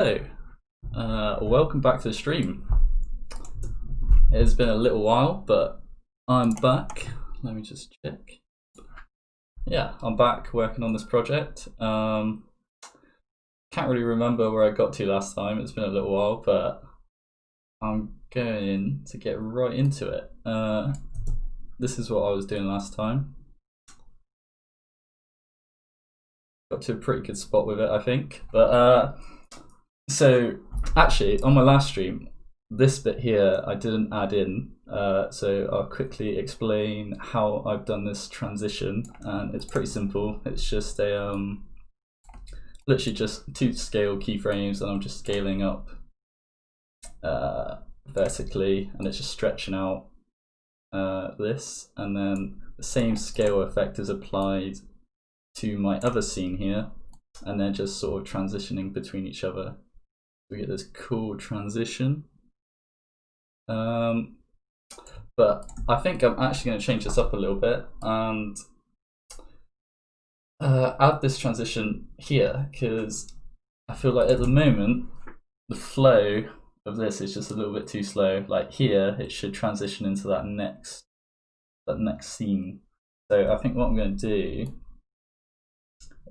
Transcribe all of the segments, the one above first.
Hello, welcome back to the stream. It's been a little while, but I'm back. Let me just check. Yeah, I'm back working on this project. Can't really remember where I got to last time. It's been a little while, but I'm going to get right into it. This is what I was doing last time. Got to a pretty good spot with it, I think. But so actually, on my last stream, this bit here I didn't add in, so I'll quickly explain how I've done this transition, and it's pretty simple. It's just a literally just two scale keyframes, and I'm just scaling up vertically, and it's just stretching out this, and then the same scale effect is applied to my other scene here, and they're just sort of transitioning between each other. We get this cool transition. But I think I'm actually going to change this up a little bit and add this transition here, because I feel like at the moment the flow of this is just a little bit too slow. Like here, it should transition into that next scene. So I think what I'm going to do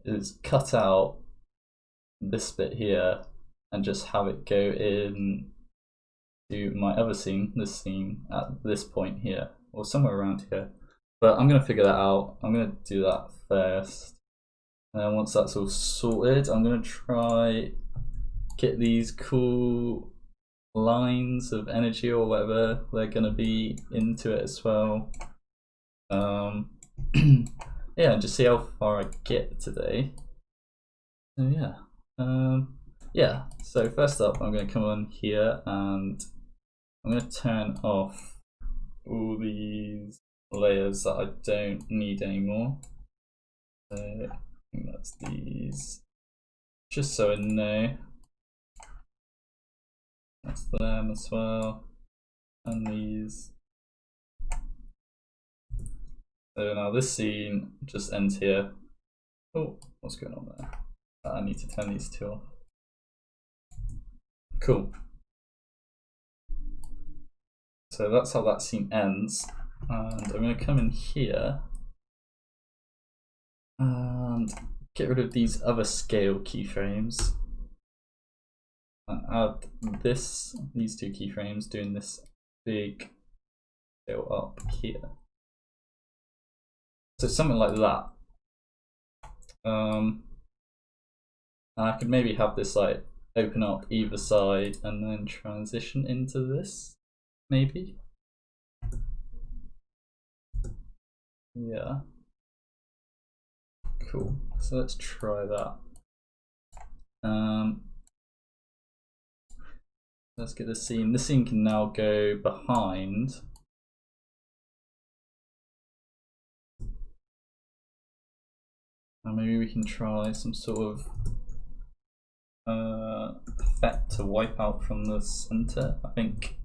is cut out this bit here and just have it go in to my other scene, this scene, at this point here, or somewhere around here. But I'm going to figure that out. I'm going to do that first. And then once that's all sorted, I'm going to try get these cool lines of energy or whatever they're going to be into it as well. Yeah, and just see how far I get today. So yeah. Yeah, so first up I'm going to come on here and I'm going to turn off all these layers that I don't need anymore. So I think that's these, just so I know. That's them as well, and these. So now this scene just ends here. Oh, what's going on there? I need to turn these two off. Cool. So that's how that scene ends. And I'm going to come in here and get rid of these other scale keyframes and add these two keyframes doing this big scale up here. So something like that. And I could maybe have this like open up either side and then transition into this, maybe. Yeah. Cool. So let's try that. Let's get this scene. This scene can now go behind. And maybe we can try some sort of effect to wipe out from the center. I think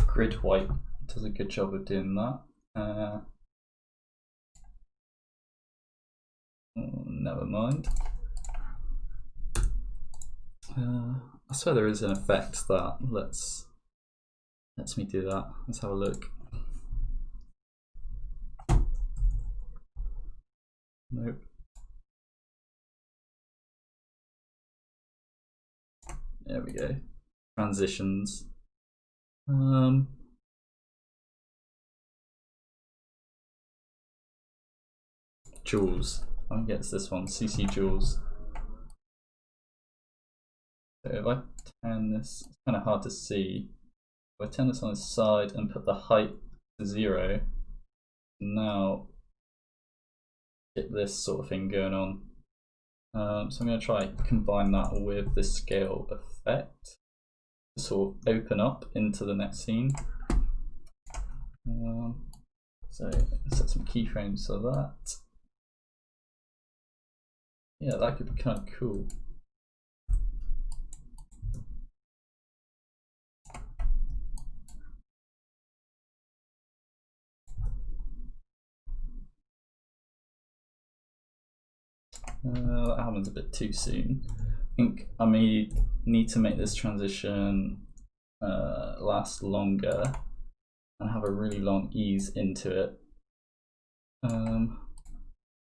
grid wipe does a good job of doing that. Oh, never mind. I swear there is an effect that lets me do that. Let's have a look. Nope. There we go. Transitions. Jewels. I guess this one, CC Jewels. So if I turn this, it's kind of hard to see. If I turn this on its side and put the height to 0, now get this sort of thing going on. So I'm going to try combine that with this scale effect to sort of open up into the next scene. So set some keyframes for that. Yeah, that could be kind of cool. That happens a bit too soon. think I may need to make this transition last longer and have a really long ease into it.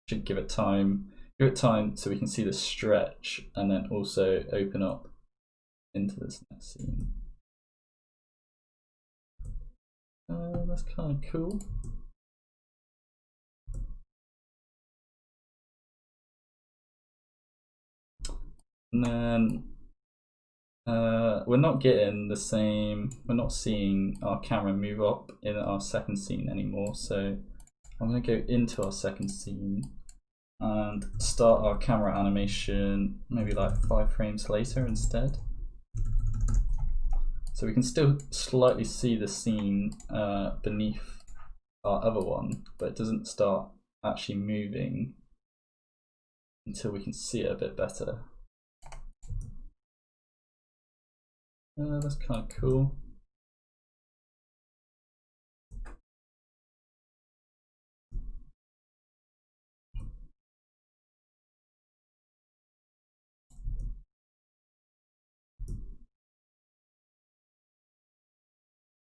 Should give it time so we can see the stretch and then also open up into this next scene. That's kind of cool. And then we're not seeing our camera move up in our second scene anymore, so I'm going to go into our second scene and start our camera animation maybe like 5 frames later instead. So we can still slightly see the scene beneath our other one, but it doesn't start actually moving until we can see it a bit better. That's kind of cool.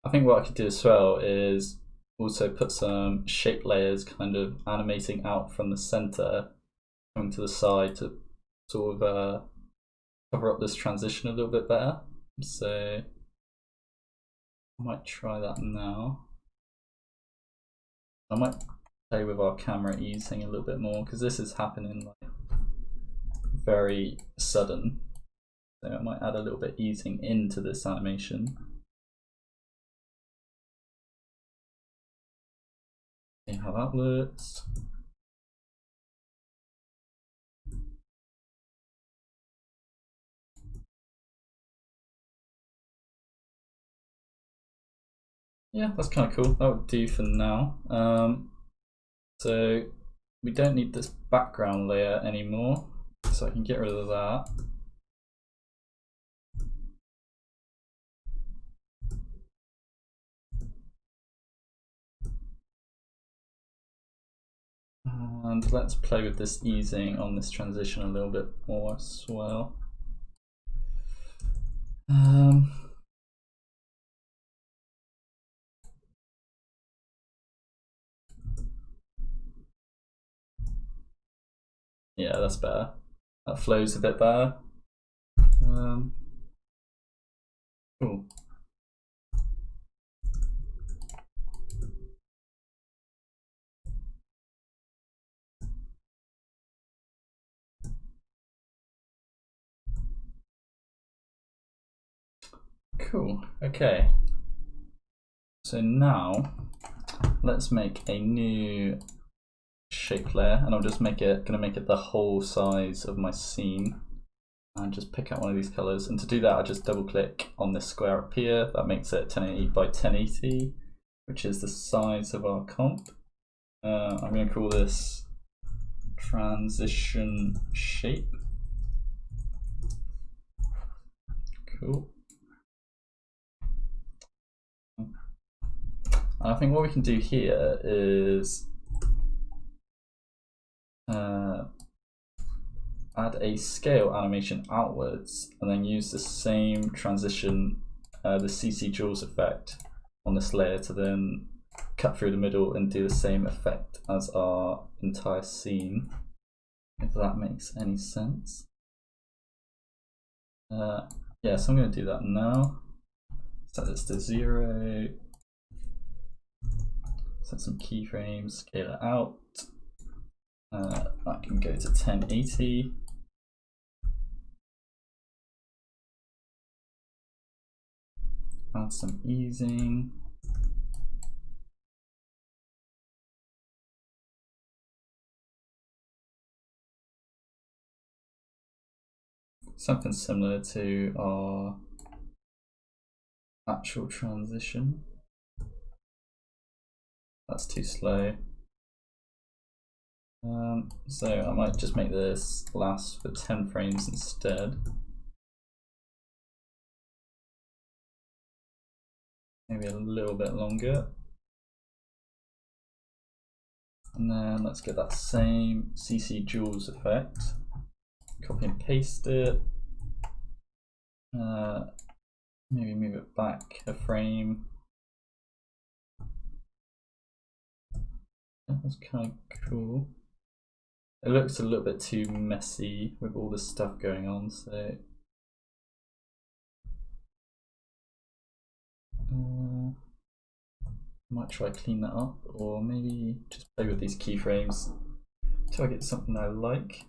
I think what I could do as well is also put some shape layers kind of animating out from the center, coming to the side to sort of cover up this transition a little bit better. So I might try that now. I might play with our camera easing a little bit more because this is happening like very sudden. So I might add a little bit easing into this animation. See how that looks. Yeah, that's kind of cool. That would do for now. So we don't need this background layer anymore, so I can get rid of that. And let's play with this easing on this transition a little bit more as well. Yeah, that's better. That flows a bit better. Cool. Cool, okay. So now let's make a new shape layer, and I'm just gonna make it the whole size of my scene, and just pick out one of these colors. And to do that, I just double click on this square up here. That makes it 1080 by 1080, which is the size of our comp. I'm gonna call this transition shape. Cool. And I think what we can do here is add a scale animation outwards and then use the same transition, the CC Jaws effect on this layer to then cut through the middle and do the same effect as our entire scene, if that makes any sense. Yeah, so I'm going to do that now. Set this to 0. Set some keyframes, scale it out. That can go to 1080. Add some easing. Something similar to our actual transition. That's too slow. So I might just make this last for 10 frames instead. Maybe a little bit longer. And then let's get that same CC Jaws effect. Copy and paste it. Maybe move it back a frame. That was kind of cool. It looks a little bit too messy with all this stuff going on, so might try clean that up, or maybe just play with these keyframes till I get something I like.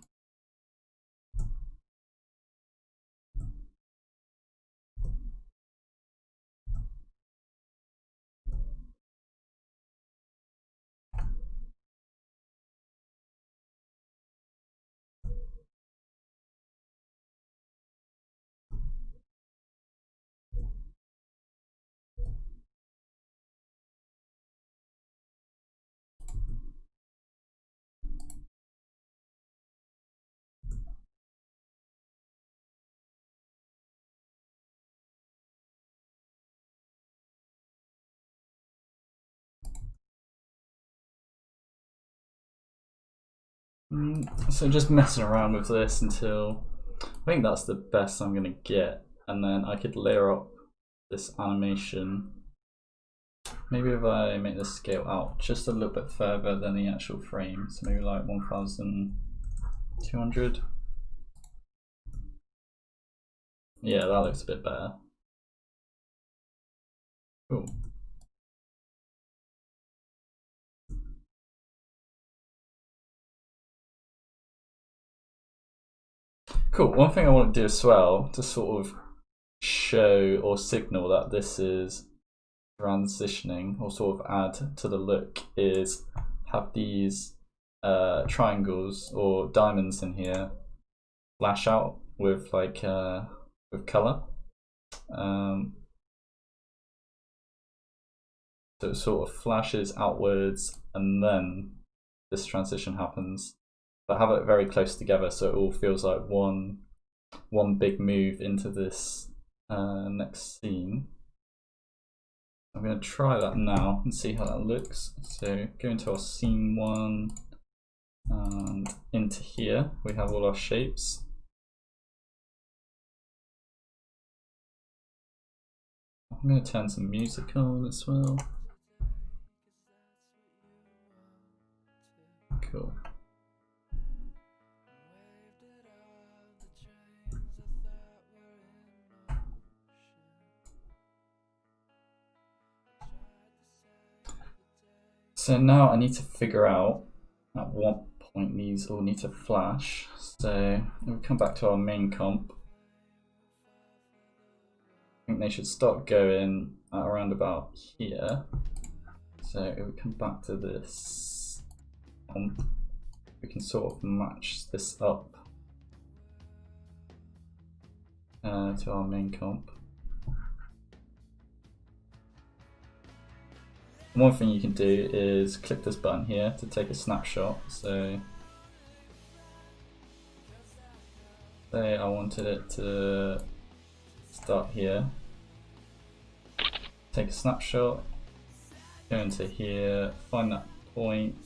So just messing around with this until I think that's the best I'm gonna get, and then I could layer up this animation. Maybe if I make this scale out just a little bit further than the actual frame, so maybe like 1200. Yeah, that looks a bit better. Cool. Cool. One thing I want to do as well to sort of show or signal that this is transitioning or sort of add to the look is have these triangles or diamonds in here flash out with like with color. So it sort of flashes outwards and then this transition happens. But have it very close together so it all feels like one big move into this next scene. I'm going to try that now and see how that looks. So go into our scene 1 and into here we have all our shapes. I'm going to turn some music on as well. Cool. So now I need to figure out at what point these all need to flash. So we'll come back to our main comp. I think they should start going at around about here. So if we come back to this comp, we can sort of match this up to our main comp. One thing you can do is click this button here to take a snapshot. So say I wanted it to start here, take a snapshot, go into here, find that point,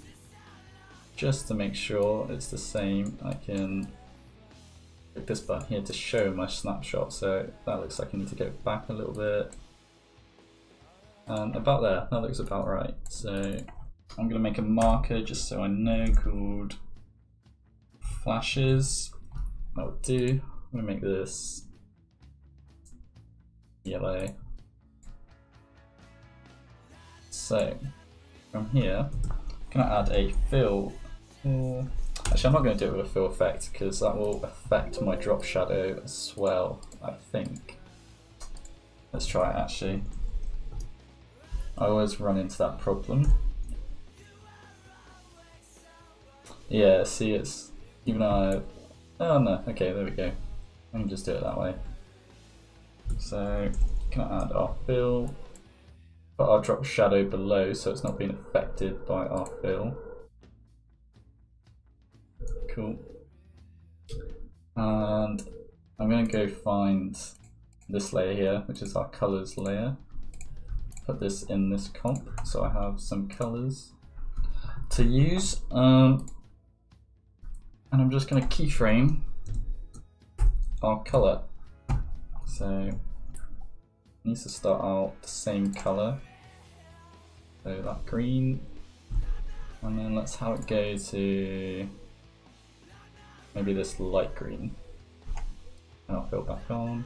just to make sure it's the same. I can click this button here to show my snapshot, so that looks like I need to go back a little bit. And about there, that looks about right. So I'm going to make a marker just so I know called flashes. That would do. I'm going to make this yellow. So from here, I'm going to add a fill. Actually, I'm not going to do it with a fill effect because that will affect my drop shadow as well, I think. Let's try it actually. I always run into that problem. Yeah, see, it's even though oh no, okay, there we go. I can just do it that way. So can I add our fill, put our drop shadow below so it's not being affected by our fill. Cool. And I'm going to go find this layer here, which is our colors layer. Put this in this comp so I have some colors to use. And I'm just going to keyframe our color. So it needs to start out the same color. So that green, and then let's have it go to maybe this light green. And I'll fill back on.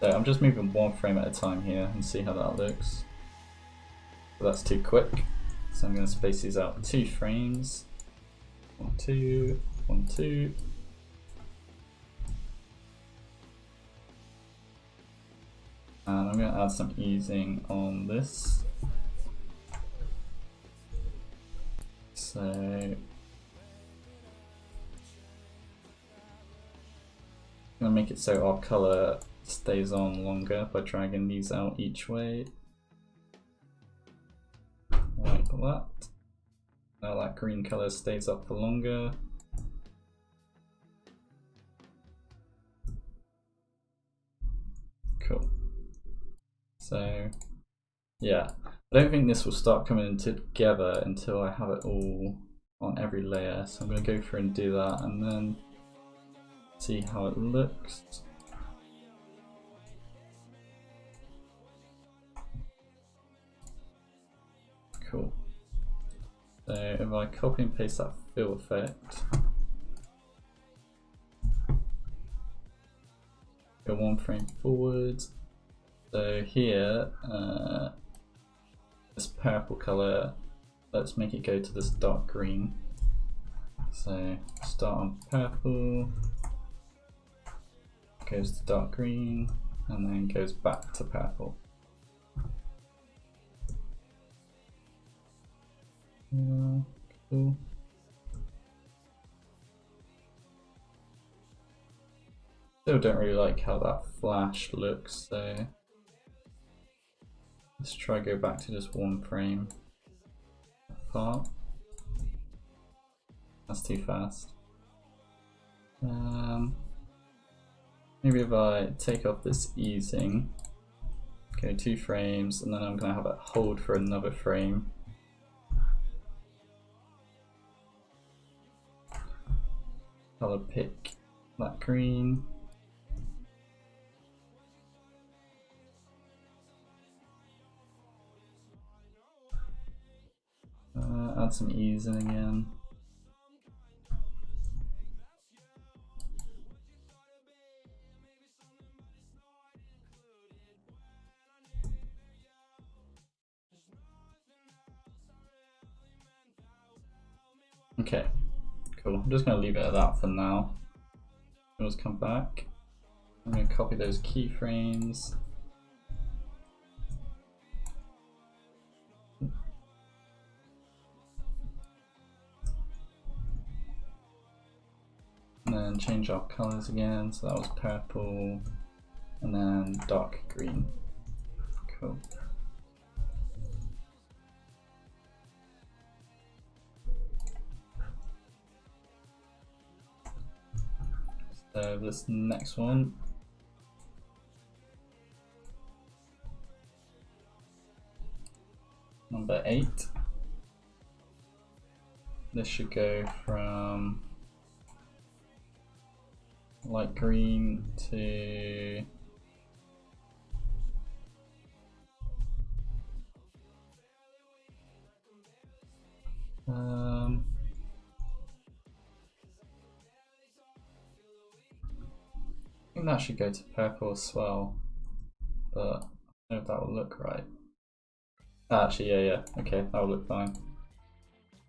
So I'm just moving one frame at a time here and see how that looks. So that's too quick. So I'm going to space these out 2 frames. 1, 2, 1, 2. And I'm going to add some easing on this. So I'm going to make it so our color stays on longer by dragging these out each way. Like that. Now that green color stays up for longer. Cool. So yeah, I don't think this will start coming together until I have it all on every layer. So I'm going to go through and do that and then see how it looks. Cool. So if I copy and paste that fill effect, go 1 frame forward. So here, this purple color, let's make it go to this dark green. So start on purple, goes to dark green, and then goes back to purple. Cool. Still don't really like how that flash looks, so let's try go back to just 1 frame apart. That's too fast. Maybe if I take off this easing, go 2 frames, and then I'm going to have it hold for another frame. Color pick that green. Add some easing again. Okay, cool. I'm just going to leave it at that for now. Let's come back. I'm going to copy those keyframes. And then change our colors again. So that was purple and then dark green. Cool. So this next one, number 8. This should go from light green to I think that should go to purple as well, but I don't know if that will look right. Actually, yeah, okay, that will look fine.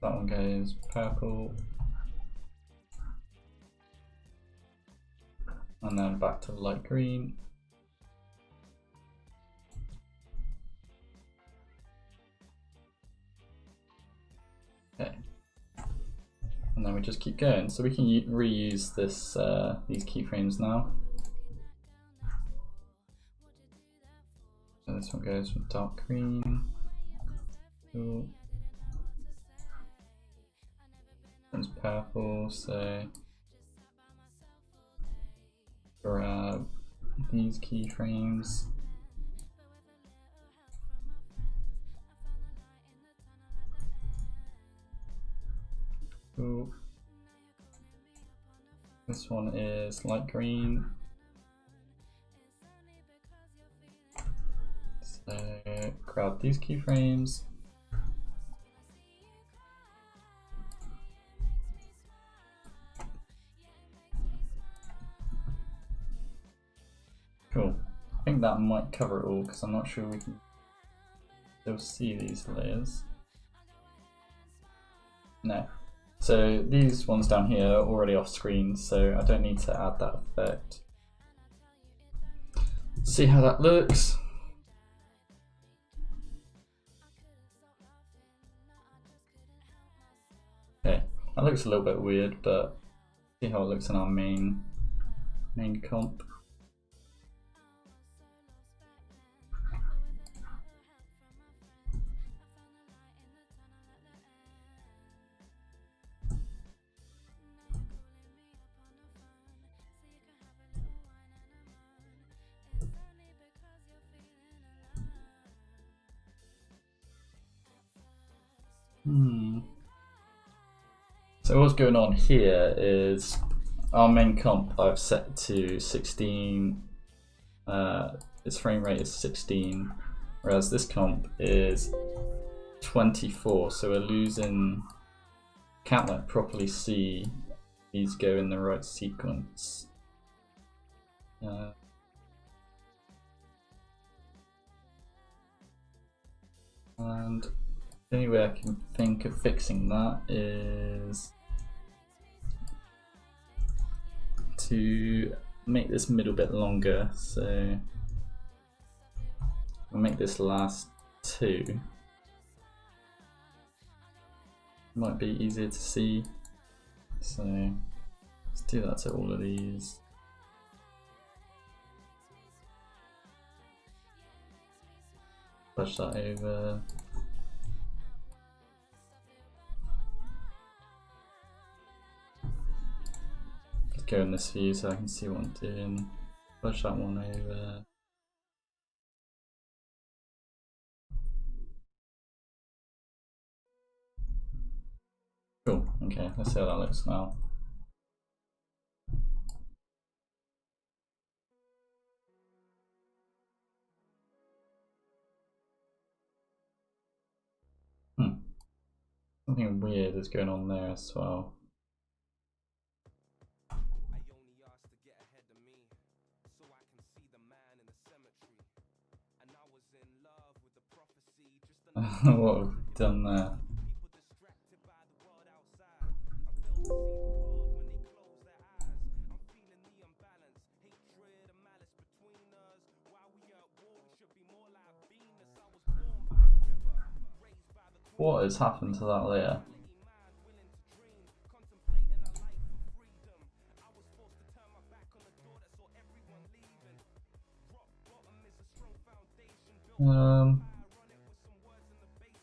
That one goes purple, and then back to light green. Okay, and then we just keep going. So we can reuse this these keyframes now. So this one goes from dark green. Cool. One's purple, so grab these keyframes. Cool. This one is light green. Grab these keyframes. Cool. I think that might cover it all because I'm not sure we can still see these layers. No. So these ones down here are already off screen, so I don't need to add that effect. See how that looks. Okay, that looks a little bit weird, but see how it looks in our main comp. So what's going on here is our main comp I've set to 16, its frame rate is 16, whereas this comp is 24, so we're losing, can't like properly see these go in the right sequence. And the only way I can think of fixing that is to make this middle bit longer. So I'll make this last 2. Might be easier to see. So let's do that to all of these. Push that over. Let's go in this view so I can see what I'm doing. Push that one over. Cool, okay, let's see how that looks now. Something weird is going on there as well. What have we done there? What has happened to that layer?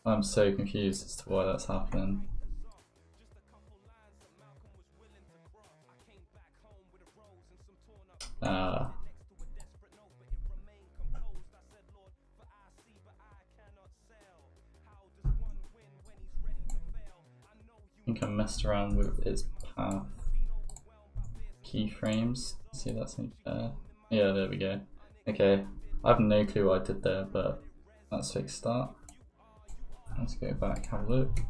I'm so confused as to why that's happening. I think I messed around with its path keyframes. See if that's any better. Yeah, there we go. Okay, I have no clue what I did there, but let's fix that. Let's go back, have a look.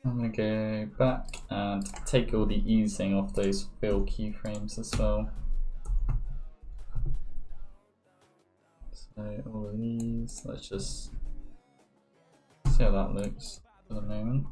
I'm gonna go back and take all the easing off those fill keyframes as well. So all of these, let's just see how that looks for the moment.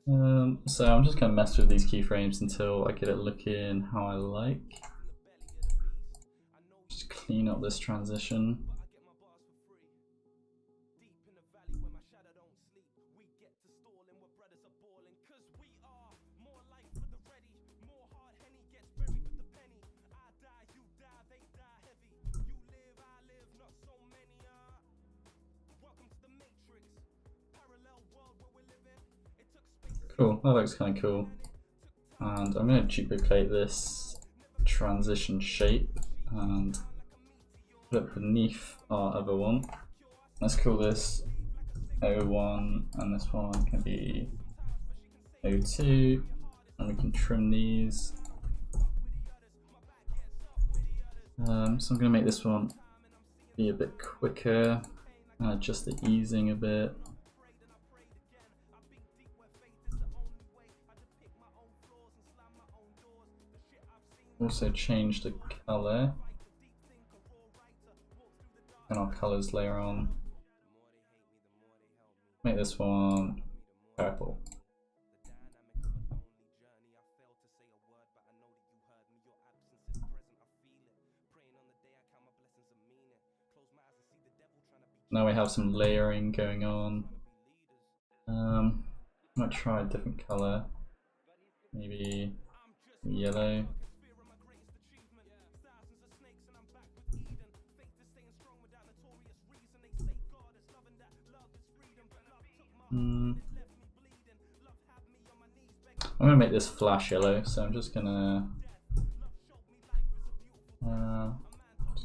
So I'm just going to mess with these keyframes until I get it looking how I like. Just clean up this transition. Cool, that looks kind of cool. And I'm going to duplicate this transition shape and put it beneath our other one. Let's call this O1 and this one can be O2, and we can trim these. So I'm going to make this one be a bit quicker and adjust the easing a bit. Also change the color and our colors later on. Make this one purple. Now we have some layering going on. I might try a different color, maybe yellow. I'm gonna make this flash yellow, so I'm just gonna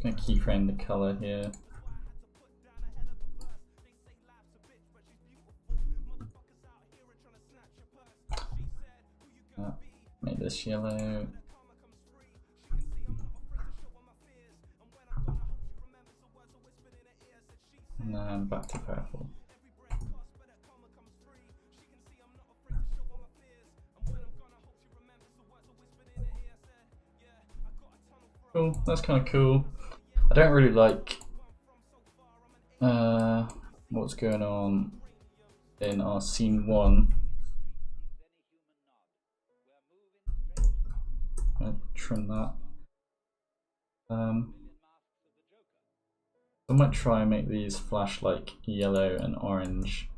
keyframe the color here. Make this yellow. And then back to purple. Cool, that's kind of cool. I don't really like what's going on in our scene 1. I'll trim that. I might try and make these flash like yellow and orange.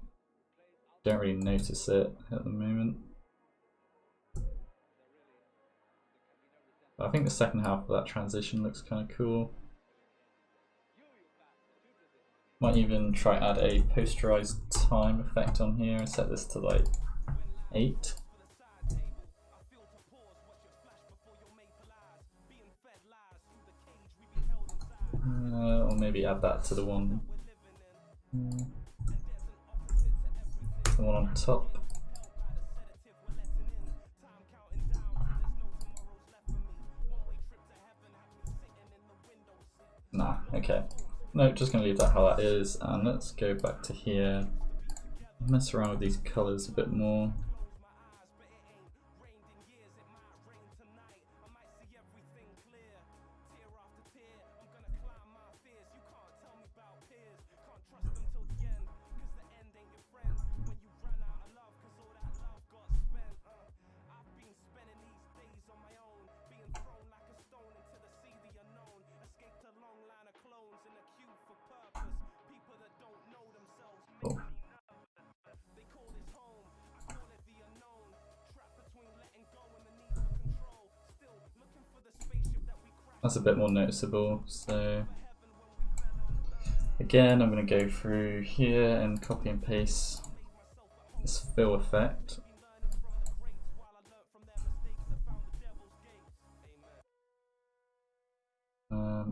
Don't really notice it at the moment. But I think the second half of that transition looks kind of cool. Might even try add a posterized time effect on here and set this to like 8. Or maybe add that to the one on top. Nah, okay. No, just gonna leave that how that is, and let's go back to here. Mess around with these colors a bit more. Cool. That's a bit more noticeable, so again I'm going to go through here and copy and paste this fill effect.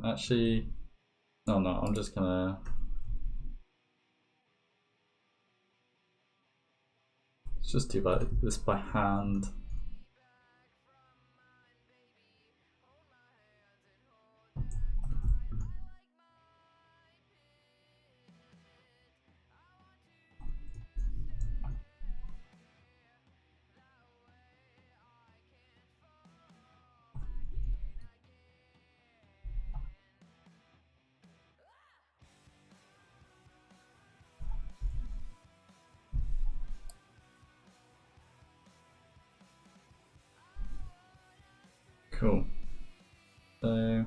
Actually, no, I'm just gonna just do this by hand. Cool. So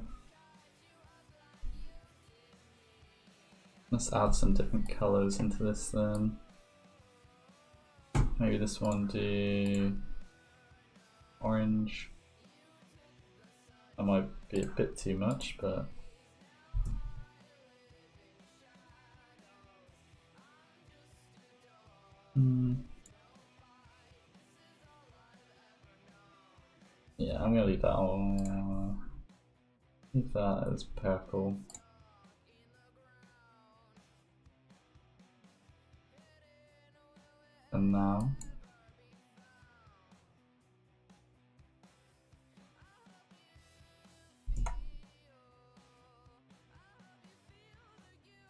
let's add some different colors into this then. Maybe this one do orange. That might be a bit too much, but yeah, I'm gonna leave that on. Leave that as purple. And now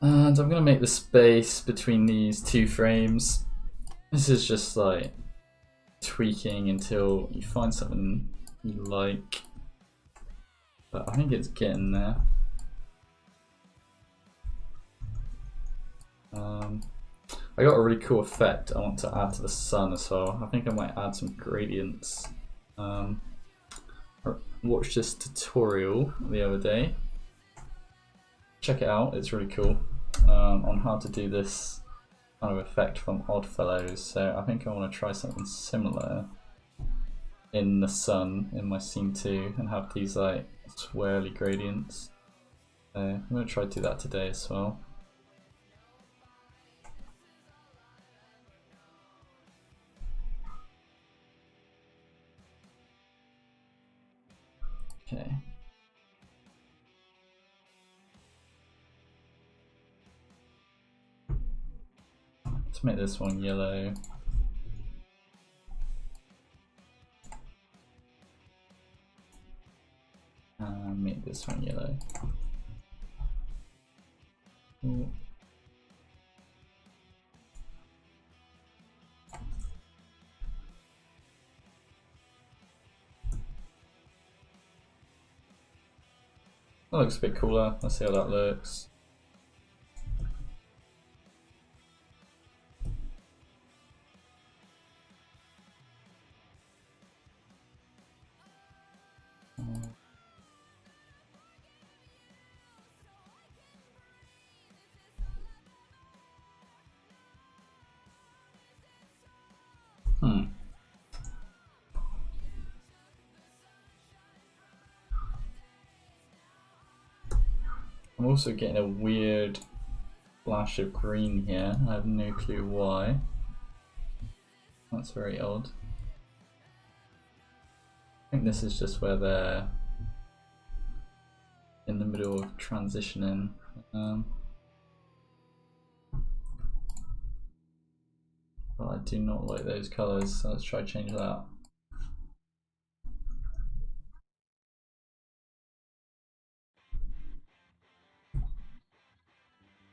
and I'm gonna make the space between these two frames. This is just like tweaking until you find something you like, but I think it's getting there. I got a really cool effect I want to add to the sun as well. I think I might add some gradients. I watched this tutorial the other day. Check it out, it's really cool, on how to do this kind of effect from Oddfellows. So I think I want to try something similar in the sun in my scene 2 and have these like swirly gradients. So I'm going to try to do that today as well. Okay. Let's make this one yellow. And make this one yellow. Ooh. That looks a bit cooler. Let's see how that looks. I'm also getting a weird flash of green here. I have no clue why. That's very odd. I think this is just where they're in the middle of transitioning. But I do not like those colours, so let's try to change that.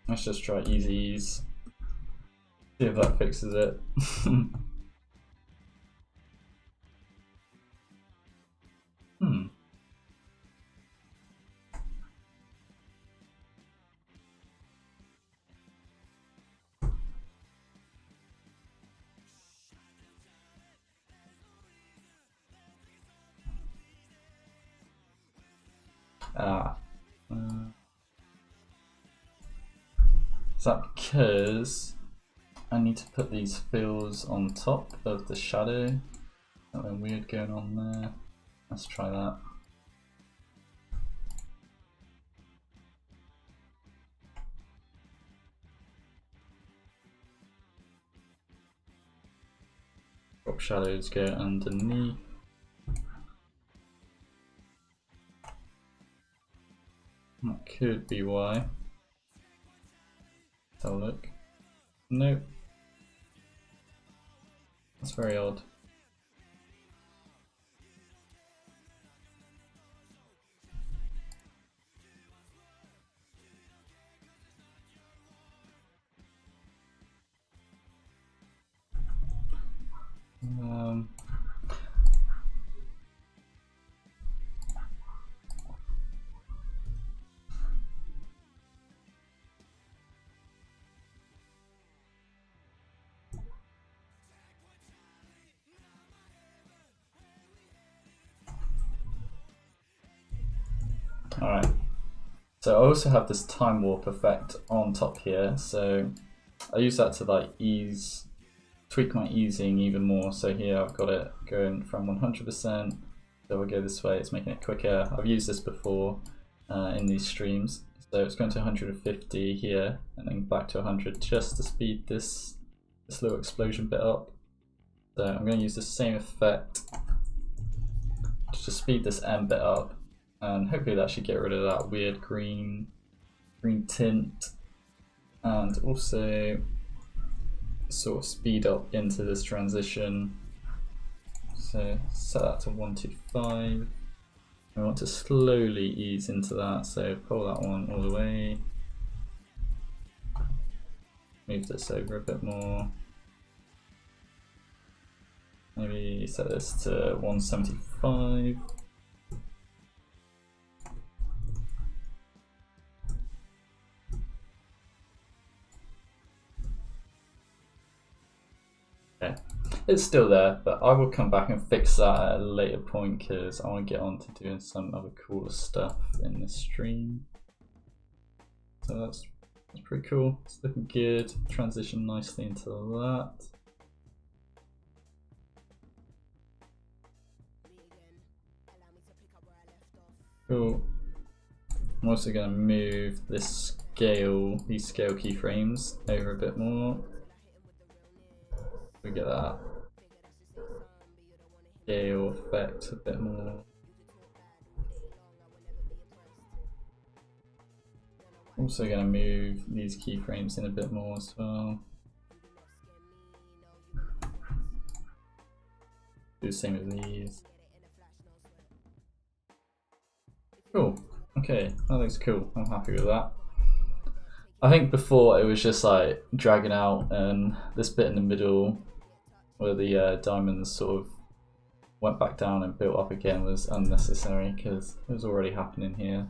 Let's just try easy ease. See if that fixes it. Is that because I need to put these fills on top of the shadow? Something weird going on there. Let's try that. Drop shadows go underneath. That could be why. Let's have a look. Nope. That's very odd. Alright, so I also have this time warp effect on top here, so I use that to like tweak my easing even more. So here I've got it going from 100%, so I go this way, it's making it quicker. I've used this before in these streams, so it's going to 150 here and then back to 100 just to speed this little explosion bit up. So I'm going to use the same effect to speed this end bit up, and hopefully that should get rid of that weird green tint, and also sort of speed up into this transition. So set that to 125. I want to slowly ease into that, so pull that one all the way. Move this over a bit more. Maybe set this to 175. Okay, it's still there, but I will come back and fix that at a later point because I want to get on to doing some other cooler stuff in this stream. So that's pretty cool. It's looking good. Transition nicely into that. Cool. I'm also going to move these scale keyframes over a bit more. We get that scale effect a bit more. Also going to move these keyframes in a bit more as well. Do the same with these. Cool. Okay, that looks cool. I'm happy with that. I think before it was just like dragging out, and this bit in the middle where the diamonds sort of went back down and built up again was unnecessary because it was already happening here.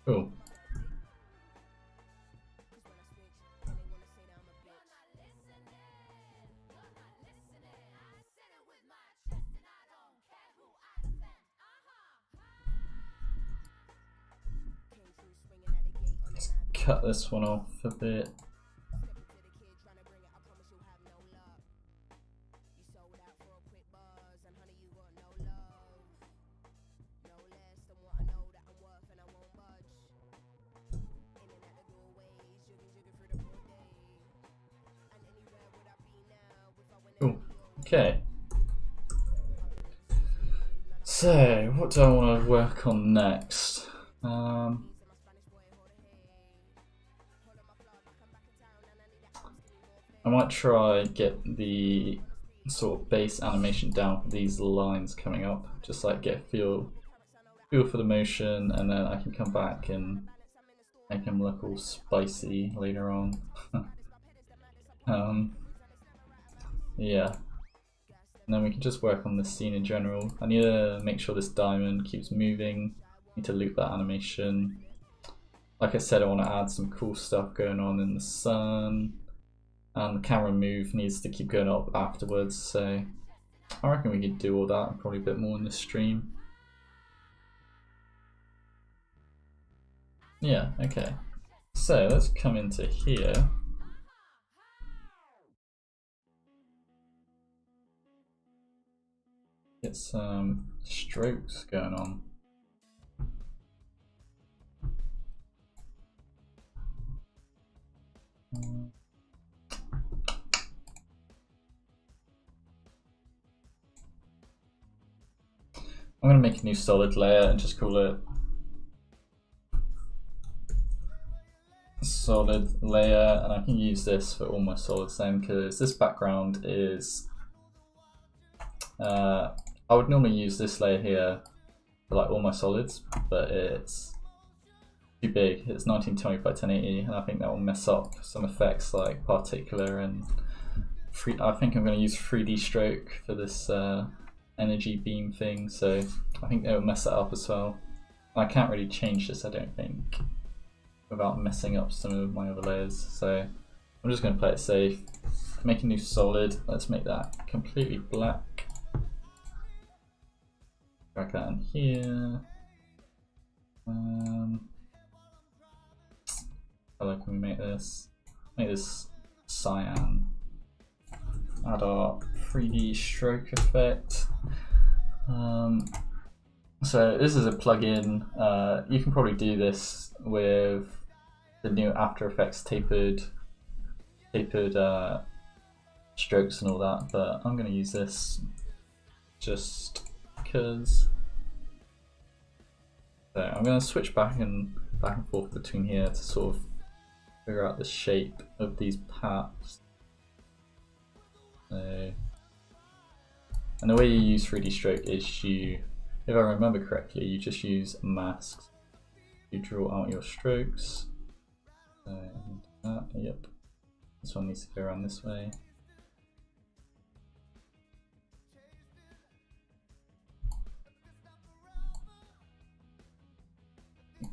Cool. Let's cut this one off a bit. Cool. Okay. So, what do I want to work on next? I might try get the sort of base animation down for these lines coming up, just like get a feel for the motion, and then I can come back and make them look all spicy later on. Yeah, and then we can just work on the scene in general. I need to make sure this diamond keeps moving. Need to loop that animation. Like I said, I want to add some cool stuff going on in the sun, and the camera move needs to keep going up afterwards, so I reckon we could do all that and probably a bit more in the stream. Yeah, okay. So let's come into here. Get some strokes going on. I'm going to make a new solid layer and just call it solid layer, and I can use this for all my solids then, because this background is I would normally use this layer here for like all my solids, but it's too big. It's 1920 by 1080, and I think that will mess up some effects like particular and I think I'm going to use 3D stroke for this energy beam thing, so I think it will mess that up as well. I can't really change this, I don't think, without messing up some of my other layers, so I'm I'm just going to play it safe. Make a new solid. Let's make that completely black. Drag that in here. How can we make this? Make this cyan. Add our 3D stroke effect. So this is a plugin. You can probably do this with the new After Effects tapered strokes and all that, but I'm going to use this just because. So I'm going to switch back and forth between here to sort of figure out the shape of these paths. So, and the way you use 3D stroke is you, if I remember correctly, you just use masks. You draw out your strokes. Yep. This one needs to go around this way.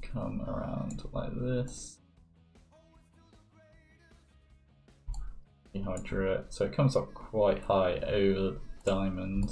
Come around like this. See how I drew it. So it comes up quite high over the diamond.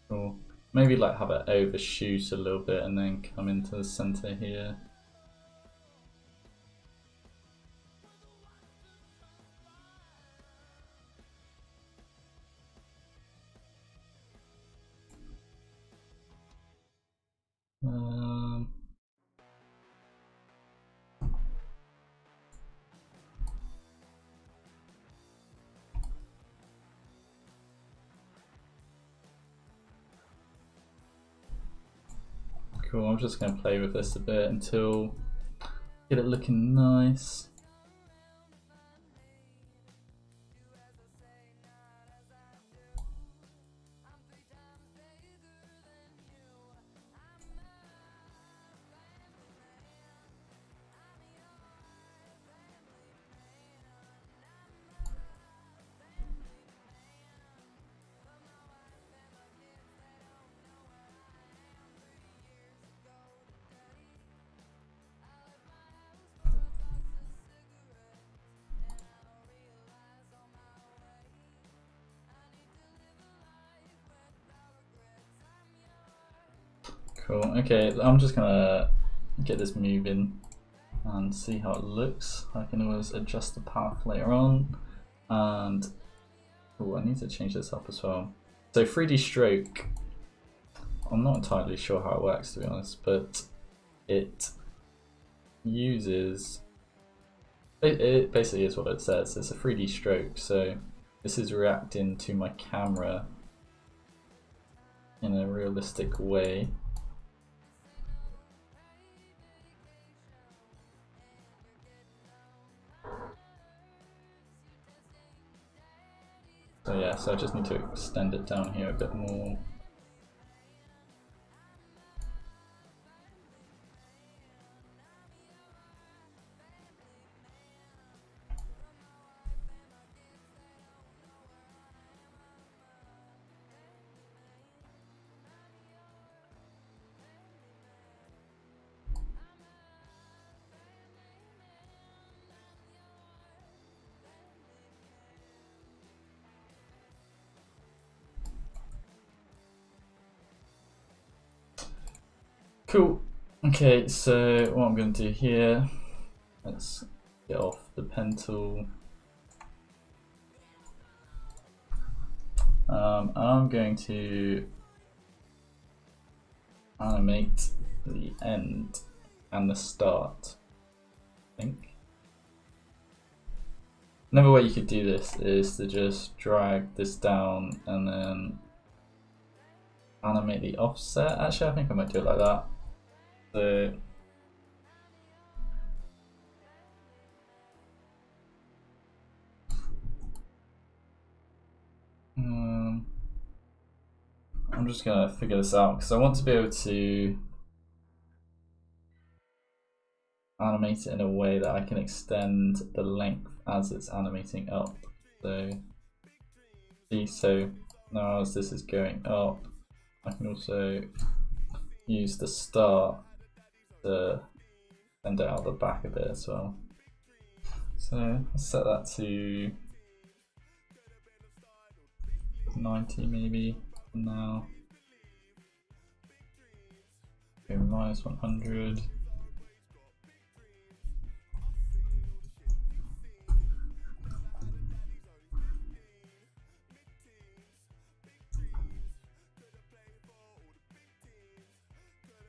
Cool. Maybe like have it overshoot a little bit and then come into the center here. Cool, I'm just going to play with this a bit until get it looking nice. Cool, okay, I'm just gonna get this moving and see how it looks. I can always adjust the path later on. And oh, I need to change this up as well. So 3D stroke, I'm not entirely sure how it works to be honest, but it uses, it basically is what it says, it's a 3D stroke, so this is reacting to my camera in a realistic way. So yeah, so I just need to extend it down here a bit more. Cool. Okay, so what I'm going to do here, let's get off the pen tool. I'm going to animate the end and the start, I think. Another way you could do this is to just drag this down and then animate the offset. Actually, I think I might do it like that. So I'm just gonna figure this out because I want to be able to animate it in a way that I can extend the length as it's animating up. So see, so now as this is going up, I can also use the start to send it out the back a bit as well. So let's set that to 90 maybe for now. Go minus 100.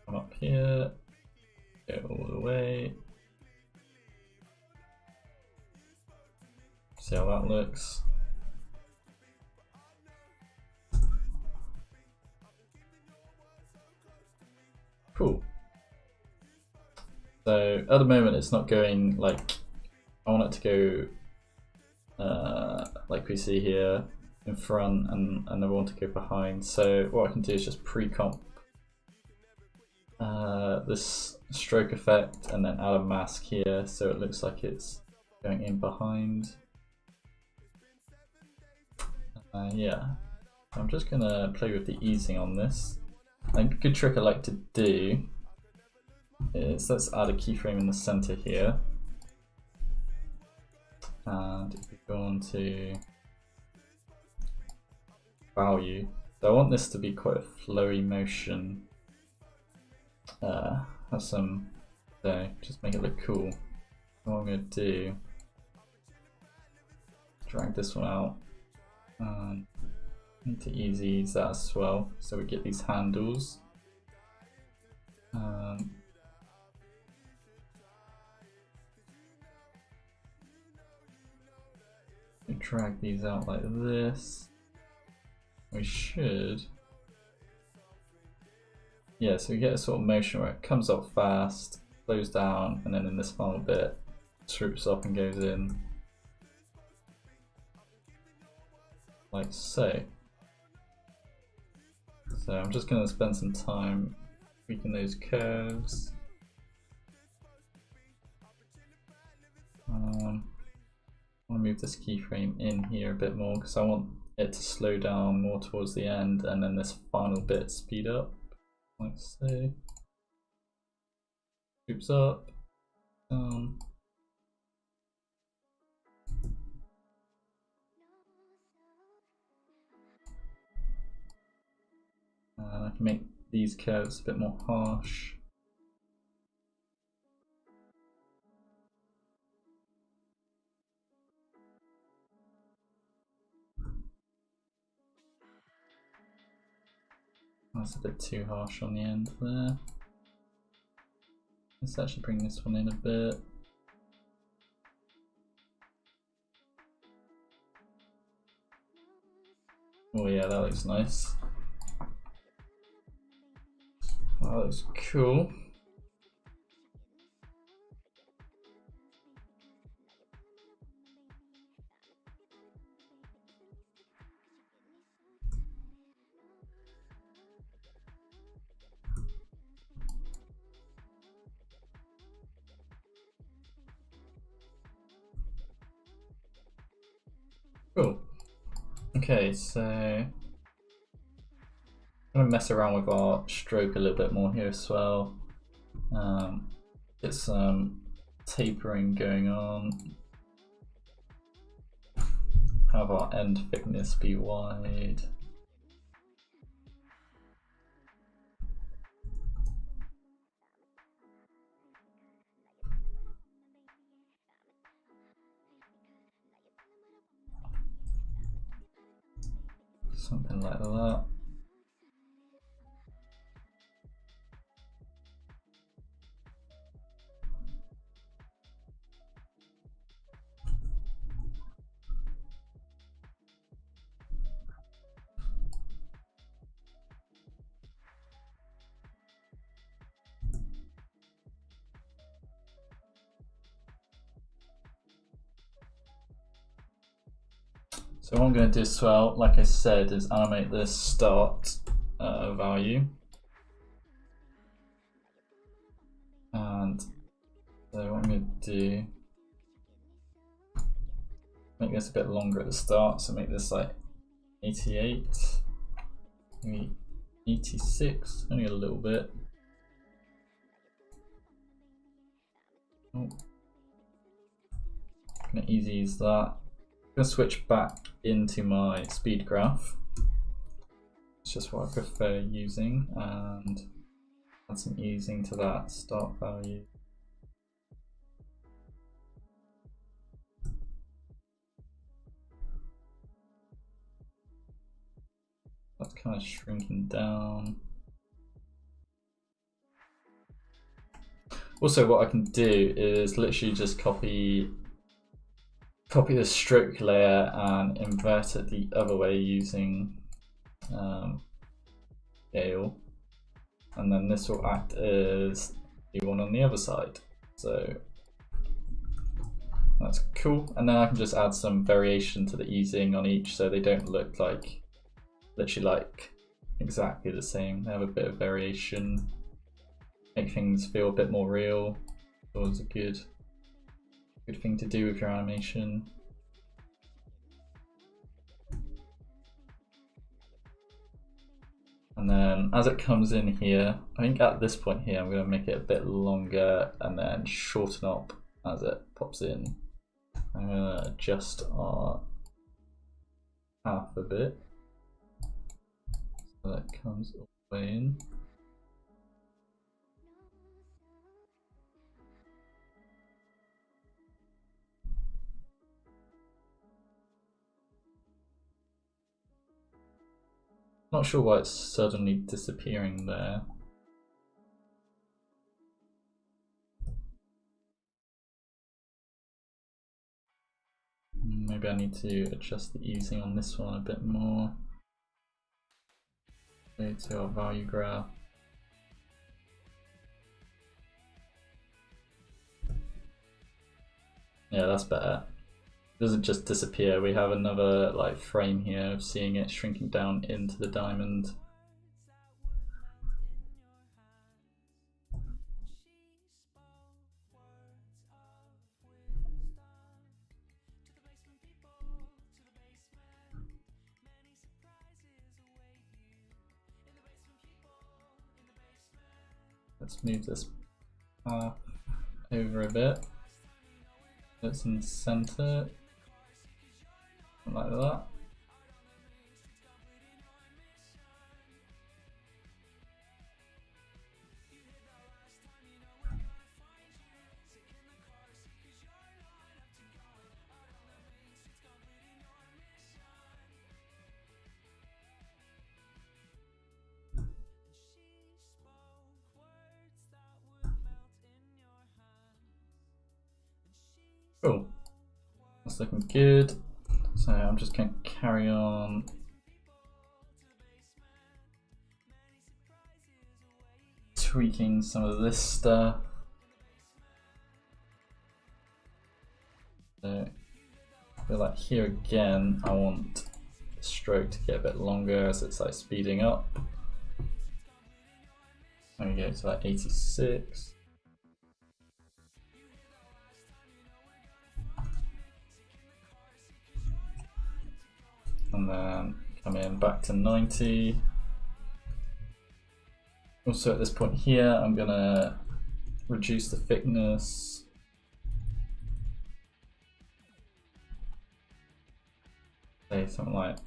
Come up here, go all the way. See how that looks. Cool. So at the moment it's not going like I want it to go like we see here in front, and I want to go behind. So what I can do is just pre-comp this stroke effect and then add a mask here so it looks like it's going in behind. Yeah, I'm just gonna play with the easing on this. A good trick I like to do is let's add a keyframe in the center here, and if we go on to value, so I want this to be quite a flowy motion. Have some, so just make it look cool. What I'm going to do, drag this one out, and need to ease that as well, so we get these handles. We drag these out like this. We should. Yeah, so we get a sort of motion where it comes up fast, slows down, and then in this final bit, swoops up and goes in. Like so. So I'm just going to spend some time tweaking those curves. I want to move this keyframe in here a bit more because I want it to slow down more towards the end, and then this final bit speed up. Like so. Scoops up. And I can make these curves a bit more harsh. That's a bit too harsh on the end there. Let's actually bring this one in a bit. Oh yeah, that looks nice. That looks cool. Cool. Okay, so I'm gonna mess around with our stroke a little bit more here as well. Get some tapering going on. Have our end thickness be wide. Something like that. So what I'm going to do as well, like I said, is animate this start value. And so what I'm going to do, make this a bit longer at the start, so make this like 88, maybe 86, only a little bit. Oh. Gonna easy use that. I'm gonna switch back into my speed graph. It's just what I prefer using, and add some easing to that start value. That's kind of shrinking down. Also, what I can do is literally just copy the stroke layer and invert it the other way using scale, and then this will act as the one on the other side. So that's cool. And then I can just add some variation to the easing on each, so they don't look like literally like exactly the same. They have a bit of variation, make things feel a bit more real. Always a good thing to do with your animation. And then as it comes in here, I think at this point here, I'm going to make it a bit longer and then shorten up as it pops in. I'm going to adjust our half a bit so that comes all the way in. Not sure why it's suddenly disappearing there. Maybe I need to adjust the easing on this one a bit more. Go to our value graph. Yeah, that's better. It doesn't just disappear. We have another like frame here of seeing it shrinking down into the diamond. Let's move this path over a bit. It's in the center, like that. Cool. That's looking good. So I'm just going to carry on. Tweaking some of this stuff. So I feel like here again, I want the stroke to get a bit longer as it's like speeding up. There we go to like 86. And then come in back to 90. Also at this point here, I'm gonna reduce the thickness. Say something like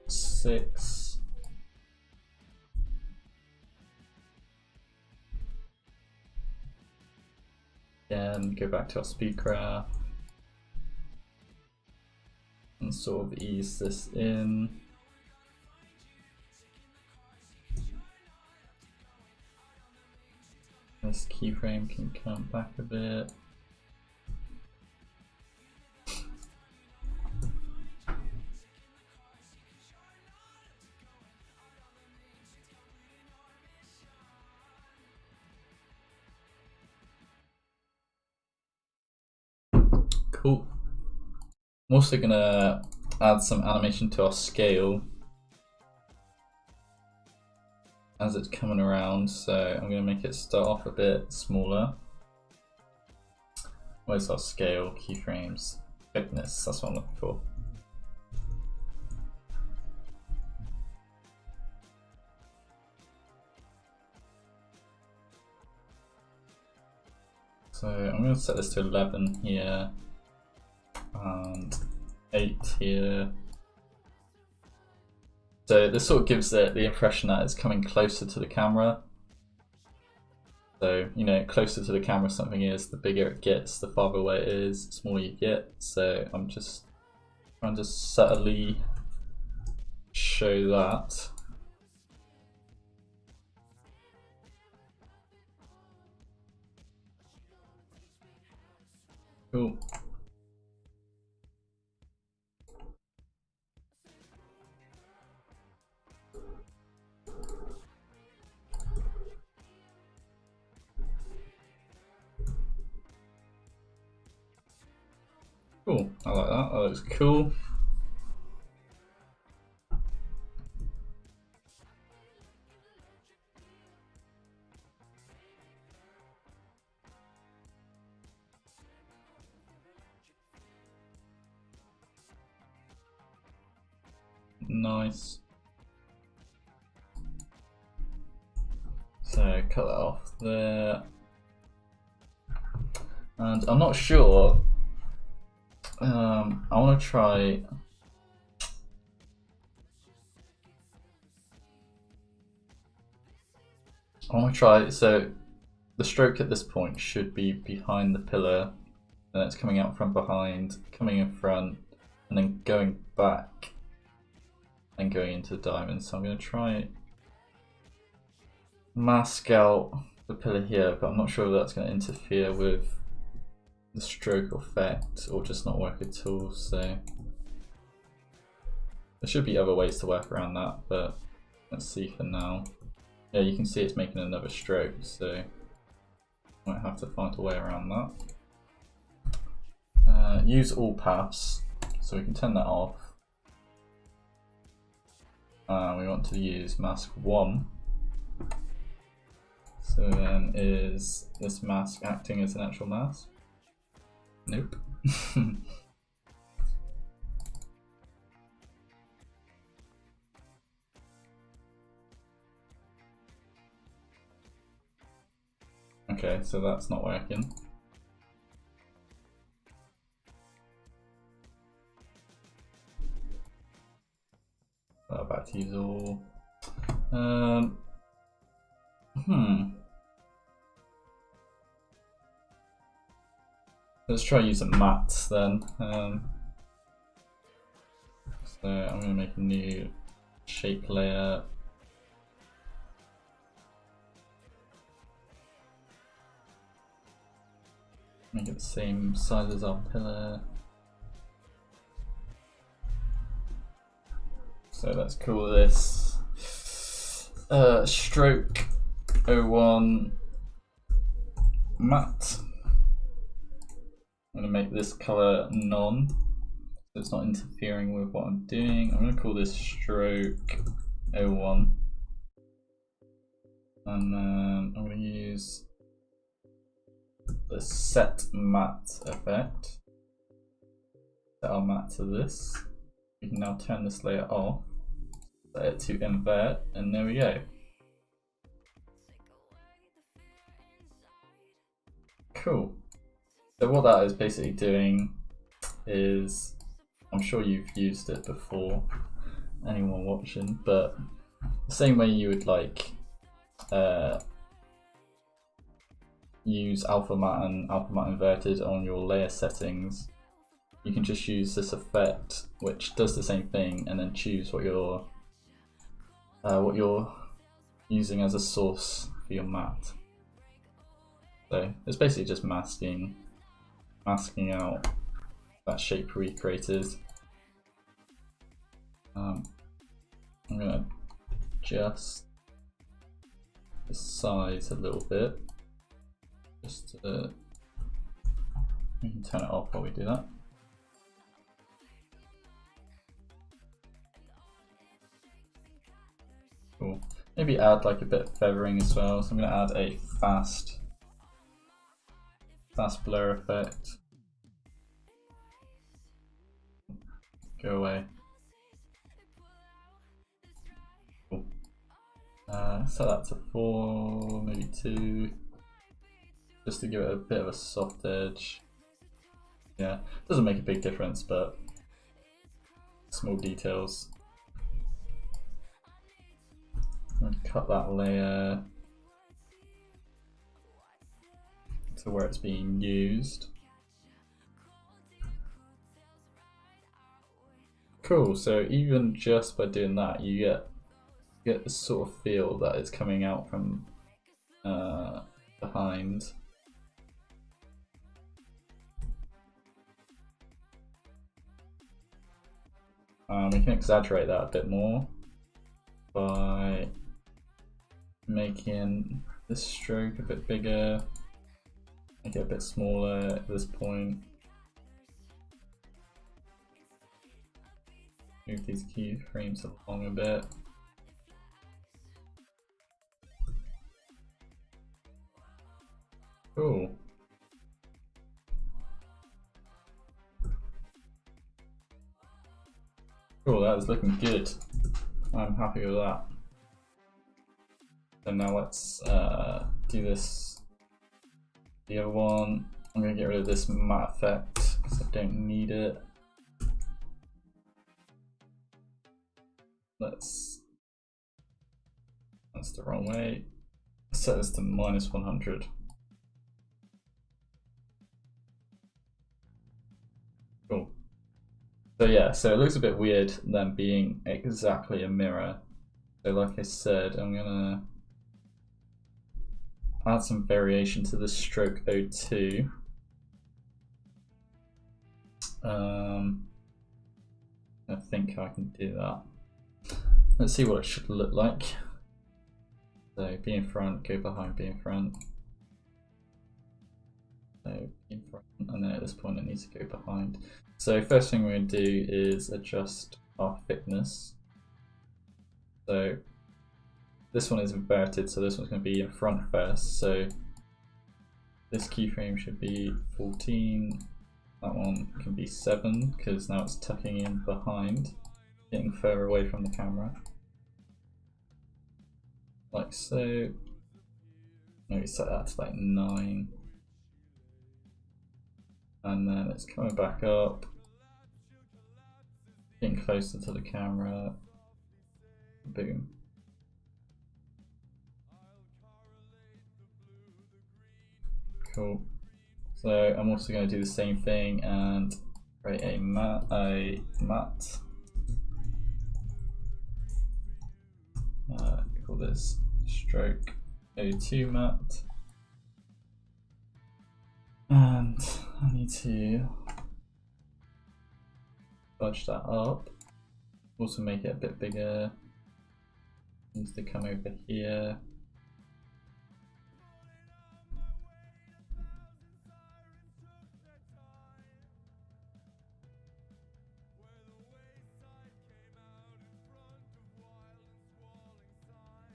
6. Again, go back to our speed graph. And sort of ease this in. This keyframe can come back a bit. Cool. I'm also gonna add some animation to our scale as it's coming around. So I'm going to make it start off a bit smaller. Where's our scale? Keyframes. Thickness, that's what I'm looking for. So I'm going to set this to 11 here and 8 here. So this sort of gives it the impression that it's coming closer to the camera. So, you know, closer to the camera something is, the bigger it gets, the farther away it is, the smaller you get. So I'm just trying to subtly show that. Cool. Cool, I like that, that looks cool. Nice. So cut that off there. And I'm not sure. I want to try. So the stroke at this point should be behind the pillar, and it's coming out from behind, coming in front, and then going back and going into the diamond. So I'm going to try mask out the pillar here, but I'm not sure if that's going to interfere with the stroke effect or just not work at all. So there should be other ways to work around that, but let's see for now. Yeah, you can see it's making another stroke, so might have to find a way around that. Use all paths, so we can turn that off. We want to use mask 1. So then, is this mask acting as an actual mask? Nope. Okay, so that's not working. Back to use all. Let's try using mats then. So I'm going to make a new shape layer. Make it the same size as our pillar. So let's call this stroke 01 matte. I'm going to make this color none, so it's not interfering with what I'm doing. I'm going to call this stroke 01. And then I'm going to use the set matte effect. Set our matte to this. We can now turn this layer off, set it to invert, and there we go. Cool. So what that is basically doing is, I'm sure you've used it before, anyone watching, but the same way you would like use alpha matte and alpha matte inverted on your layer settings, you can just use this effect which does the same thing and then choose what you're using as a source for your matte. So it's basically just masking out that shape we created. I'm gonna adjust the size a little bit, just to, we can turn it off while we do that. Cool. Maybe add like a bit of feathering as well. So I'm gonna add a fast blur effect. Go away. Cool. Set that to 4, maybe 2, just to give it a bit of a soft edge. Yeah, doesn't make a big difference, but small details. And cut that layer to where it's being used. Cool, so even just by doing that, you get the sort of feel that it's coming out from behind. We can exaggerate that a bit more by making this stroke a bit bigger, make it a bit smaller at this point. Move these keyframes along a bit. Cool. Cool, that is looking good. I'm happy with that. So now let's do this. The other one, I'm going to get rid of this matte effect because I don't need it. That's the wrong way. Set this to -100. Cool. So yeah, so it looks a bit weird then being exactly a mirror. So like I said, I'm gonna add some variation to the stroke 02. I think I can do that. Let's see what it should look like. So be in front, go behind, be in front. So be in front, and then at this point it needs to go behind. So first thing we're going to do is adjust our thickness. So this one is inverted, so this one's going to be in front first. So this keyframe should be 14. That one can be 7 because now it's tucking in behind, getting further away from the camera. Like so. Maybe set that to like 9. And then it's coming back up, getting closer to the camera. Boom. Cool. So I'm also going to do the same thing and create a matte. Call this stroke 02 matte. And I need to budge that up. Also make it a bit bigger. Needs to come over here.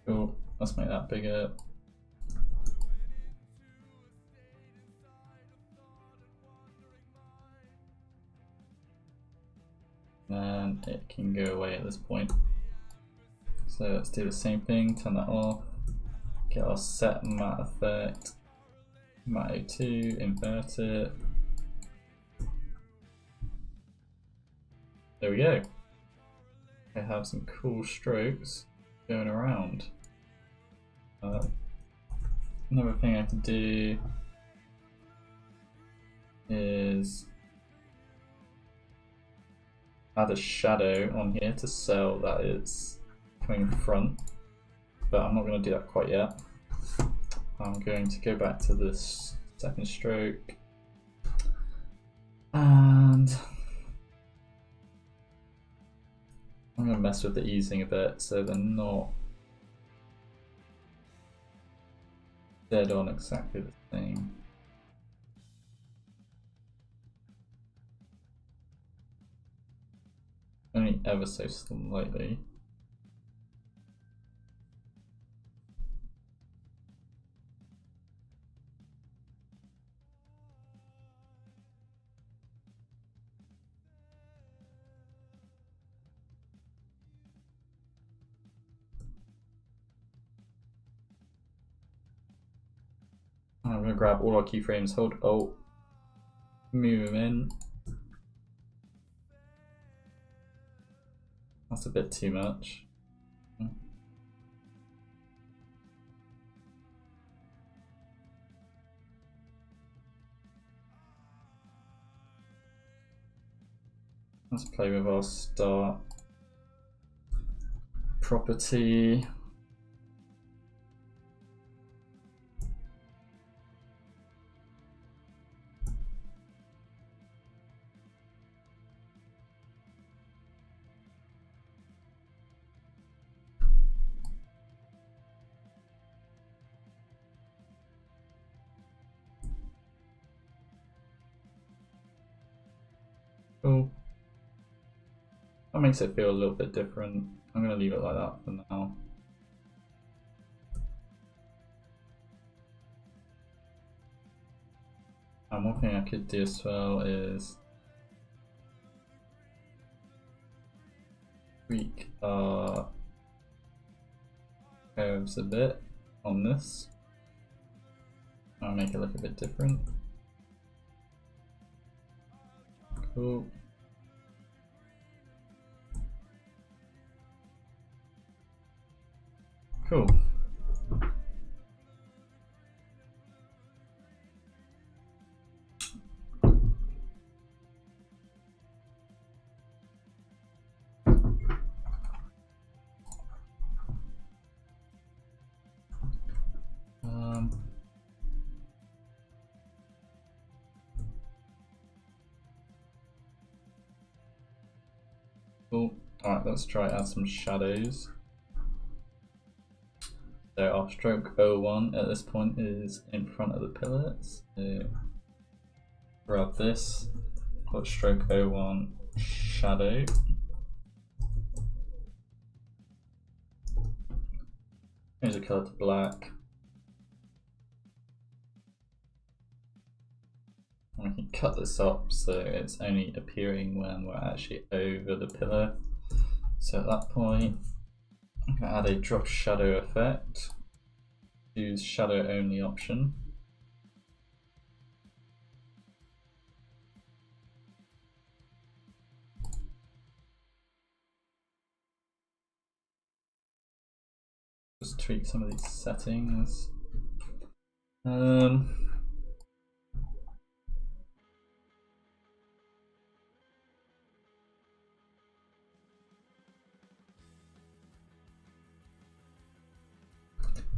Cool, let's make that bigger. And it can go away at this point. So let's do the same thing, turn that off, get our set matte effect, matte 02, invert it. There we go. I have some cool strokes going around. Another thing I can do is add a shadow on here to sell that it's coming in front, but I'm not going to do that quite yet. I'm going to go back to this second stroke and I'm going to mess with the easing a bit so they're not dead on exactly the same. Only ever so slightly. gonna grab all our keyframes, hold Alt, move them in. That's a bit too much. Let's play with our start property. Cool. That makes it feel a little bit different. I'm going to leave it like that for now. And one thing I could do as well is tweak our curves a bit on this. I'll make it look a bit different. Cool. Cool. Cool. Alright, let's try add some shadows. So our stroke 01 at this point is in front of the pillar. So grab this, put stroke 01 shadow. Change the color to black. And we can cut this up so it's only appearing when we're actually over the pillar. So at that point, I'm going to add a drop shadow effect. Use shadow only option. Just tweak some of these settings.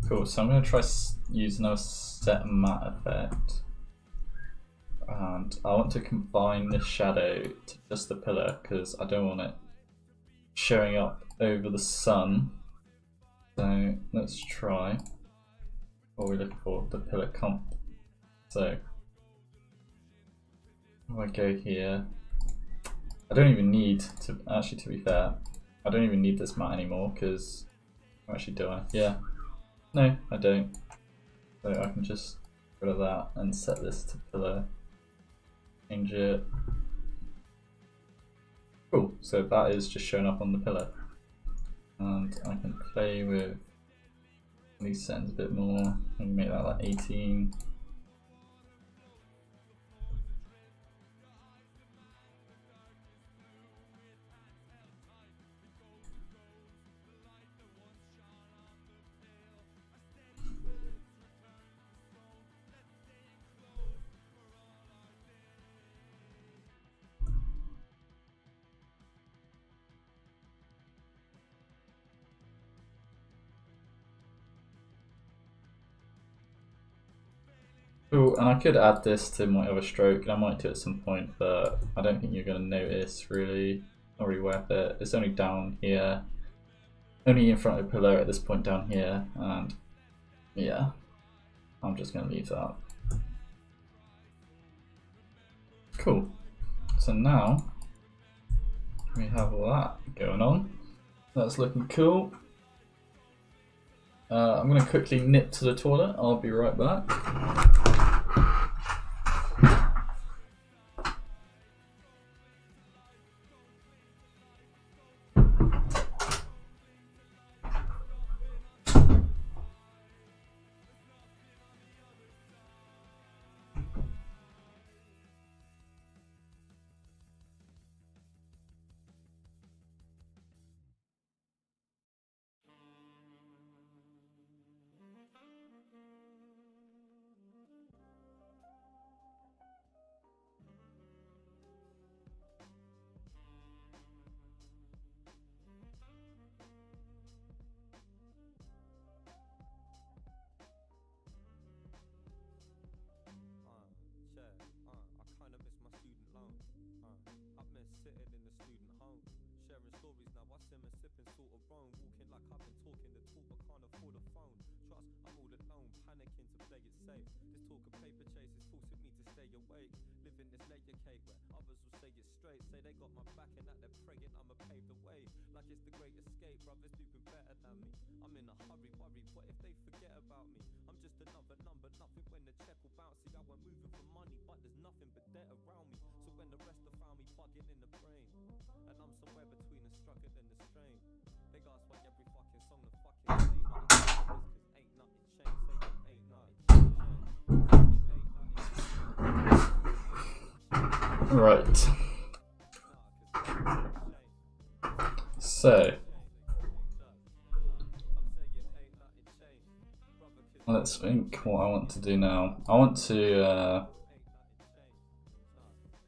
Cool, so I'm going to try use another set matte effect, and I want to confine this shadow to just the pillar because I don't want it showing up over the sun. So let's try what we're looking for, the pillar comp. So if I go here, I don't even need to, actually to be fair, I don't even need this matte anymore because, actually do I? Yeah. No, I don't. So I can just get rid of that and set this to pillar. Change it. Cool, so that is just showing up on the pillar. And I can play with these settings a bit more and make that like 18. Cool, and I could add this to my other stroke, and I might do it at some point, but I don't think you're going to notice really. Not really worth it. It's only down here, only in front of the pillar at this point down here, and yeah, I'm just going to leave that. Cool, so now we have all that going on. That's looking cool. I'm going to quickly nip to the toilet. I'll be right back. Right. So let's think what I want to do now. I want to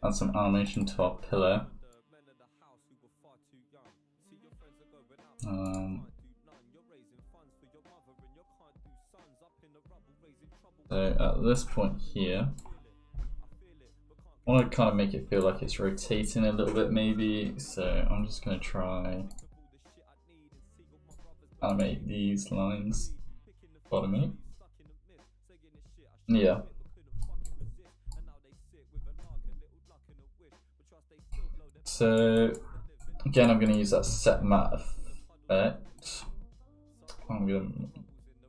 add some animation to our pillar. So at this point here, I want to kind of make it feel like it's rotating a little bit maybe, so I'm just going to try animate these lines. Pardon me. Yeah. So again, I'm going to use that set matte effect. I'm going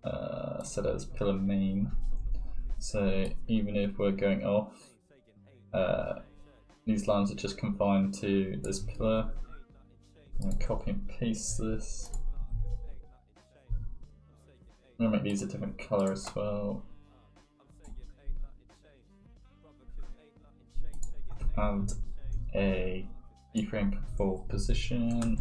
to set it as pillar main. So even if we're going off, these lines are just confined to this pillar. I'm going to copy and paste this. I'm going to make these a different color as well. And a keyframe for position.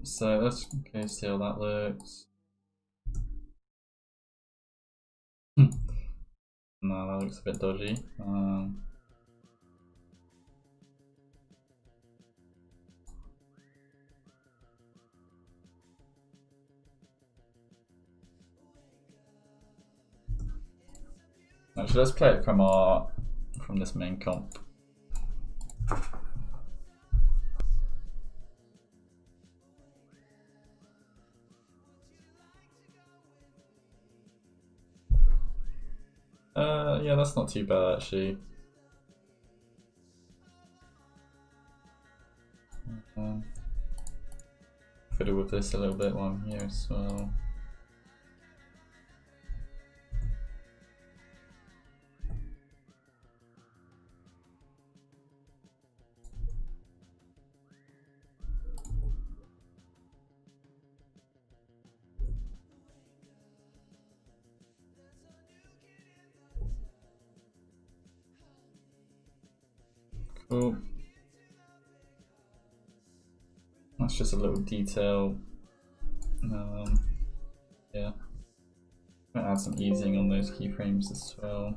So let's go see how that looks. No, that looks a bit dodgy. Actually, let's play it from this main comp. Yeah, that's not too bad actually. Fiddle with this a little bit while I'm here as well. Cool. That's just a little detail. Yeah. I'm gonna add some easing on those keyframes as well.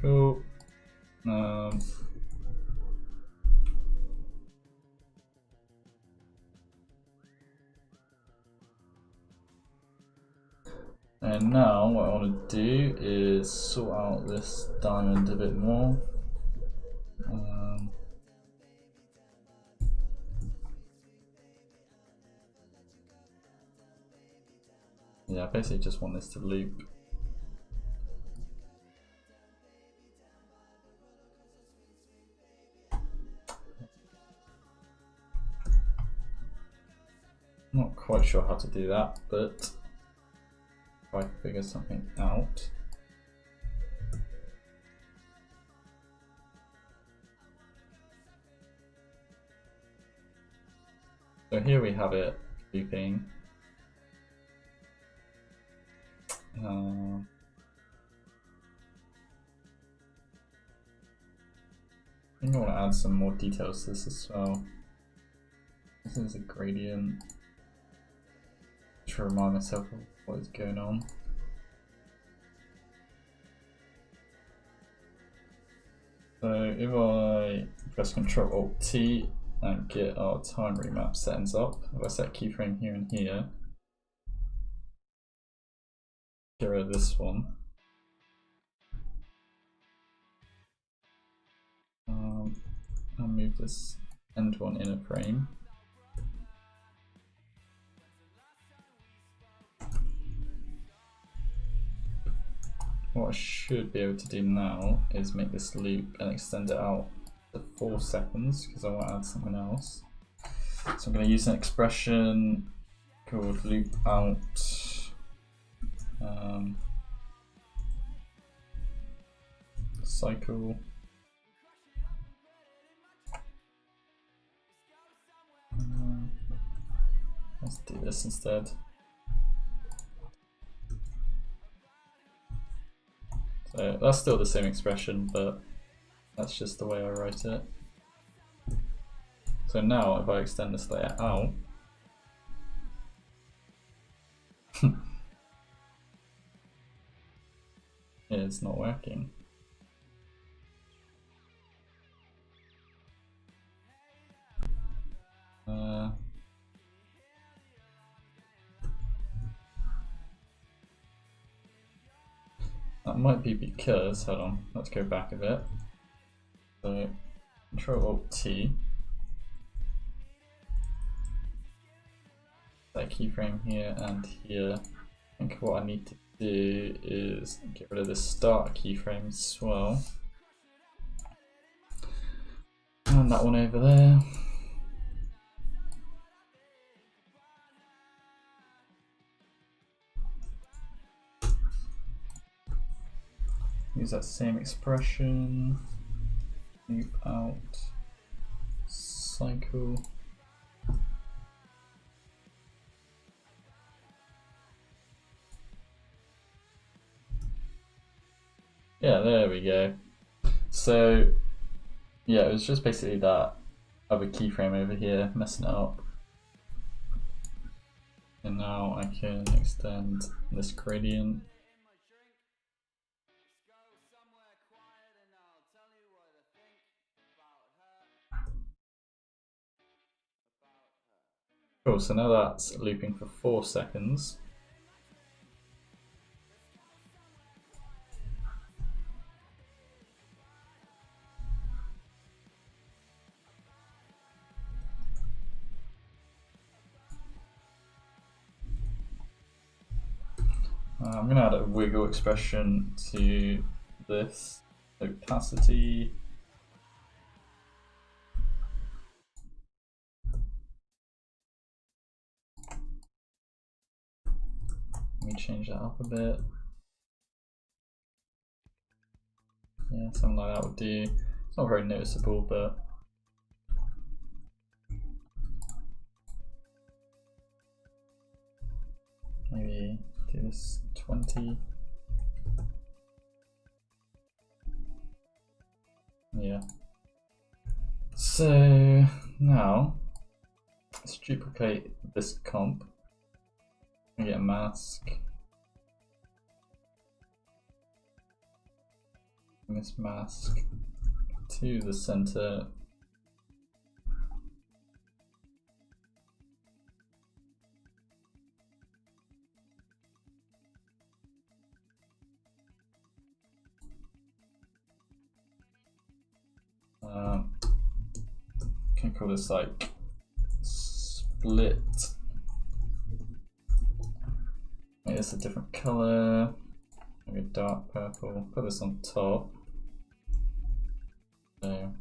Cool. And now what I want to do is sort out this diamond a bit more. Yeah, I basically just want this to loop. Not quite sure how to do that, but if I figure something out. So here we have it looping. I think I want to add some more details to this as well. This is a gradient. To remind myself of what is going on. So if I press Ctrl Alt T and get our time remap settings up, if I set keyframe here and here, get rid of this one. I'll move this end one in a frame. What I should be able to do now is make this loop and extend it out to 4 seconds because I want to add something else. So I'm going to use an expression called loop out cycle. Let's do this instead. So that's still the same expression, but that's just the way I write it. So now if I extend this layer out, it's not working. That might be because, hold on, let's go back a bit. So Ctrl Alt T. That keyframe here and here. I think what I need to do is get rid of the start keyframe as well. And that one over there. Use that same expression. Loop out cycle. Yeah, there we go. So yeah, it was just basically that other keyframe over here messing it up. And now I can extend this gradient. Cool, so now that's looping for 4 seconds. I'm going to add a wiggle expression to this opacity. Let me change that up a bit. Yeah, something like that would do. It's not very noticeable, but maybe do this 20. Yeah. So now let's duplicate this comp. We get a mask. Bring this mask to the center. Can call this like split. Make this a different color, maybe a dark purple. Put this on top. So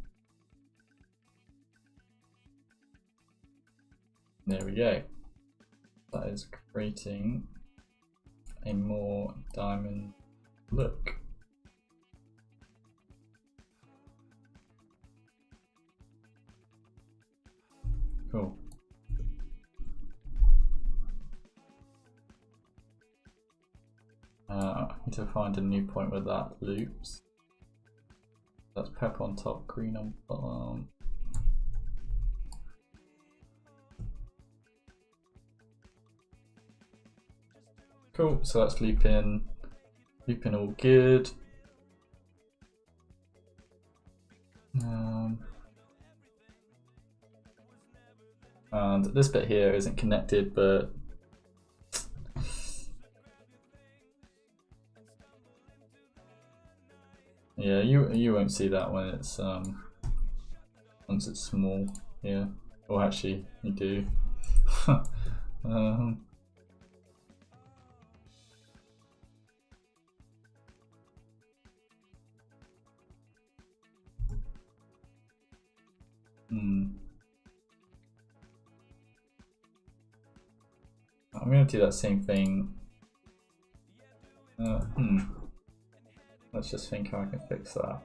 there we go. That is creating a more diamond look. Cool. Need to find a new point where that loops. That's purple on top, green on bottom. Cool, so that's looping all good. And this bit here isn't connected, but yeah, you won't see that when it's once it's small. Yeah, or actually you do. I'm going to do that same thing. Let's just think how I can fix that.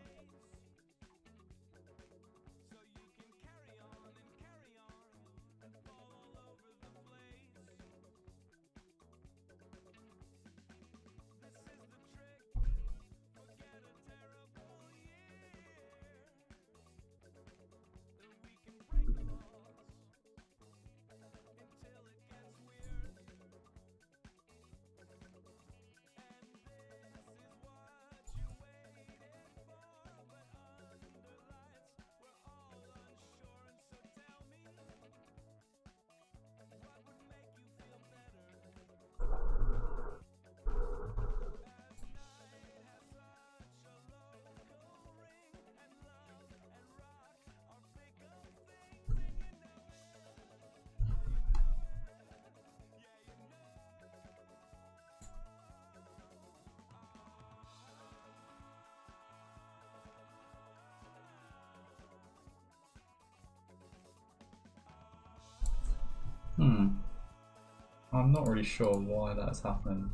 I'm not really sure why that's happening.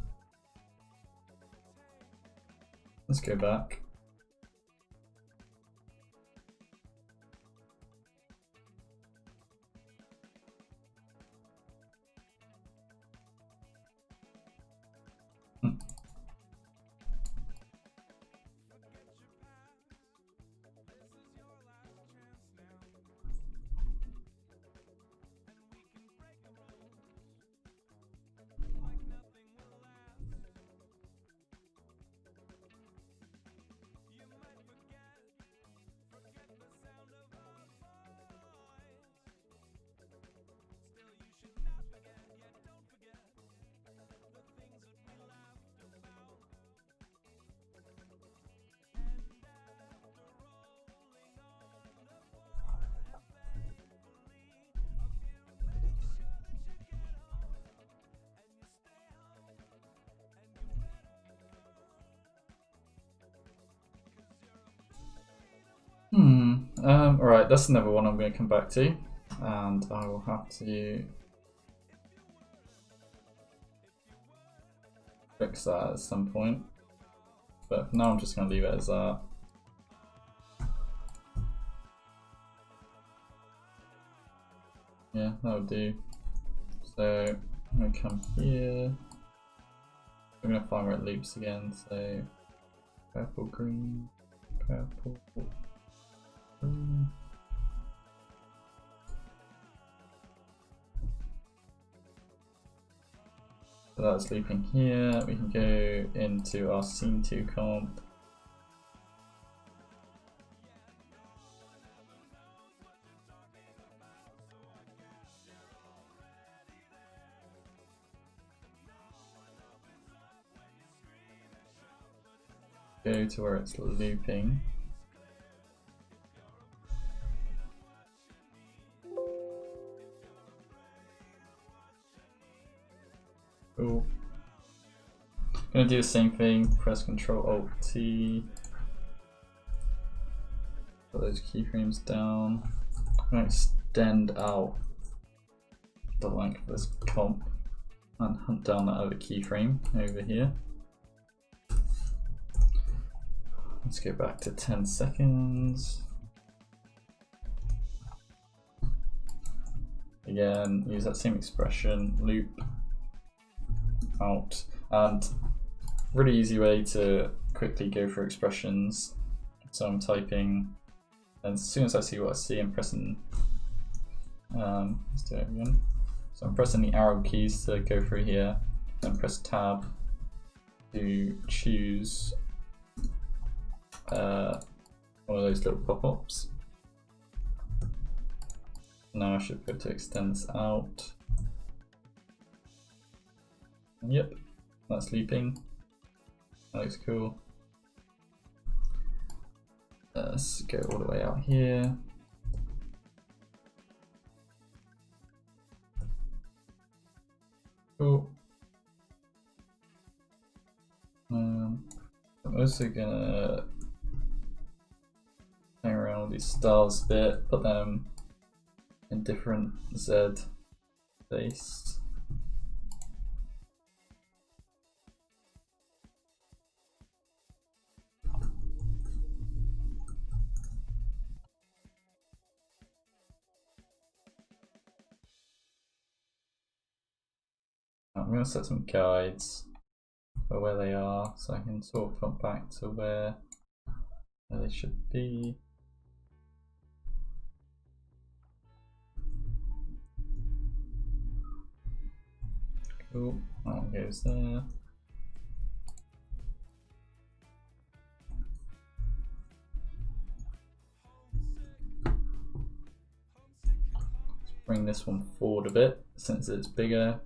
Let's go back. Alright, that's another one I'm going to come back to, and I will have to fix that at some point, but for now I'm just going to leave it as that. Yeah, that would do. So I'm going to come here, I'm going to find where it loops again, so purple, green, purple, green. So that's looping here. We can go into our scene 2 comp. Go to where it's looping. Cool. Gonna do the same thing, press Ctrl Alt T. Put those keyframes down. I'm gonna extend out the length of this comp and hunt down that other keyframe over here. Let's go back to 10 seconds. Again, use that same expression, loop out, and really easy way to quickly go through expressions. So I'm typing, and as soon as I see what I see, I'm pressing, let's do it again. So I'm pressing the arrow keys to go through here, then press tab to choose one of those little pop-ups. Now I should be able to extend this out. Yep, that's looping. That looks cool. Let's go all the way out here. Cool. I'm also gonna play around with these styles a bit, put them in different Z base. I'm going to set some guides for where they are so I can sort of put back to where they should be. Cool, that one goes there. Let's bring this one forward a bit since it's bigger.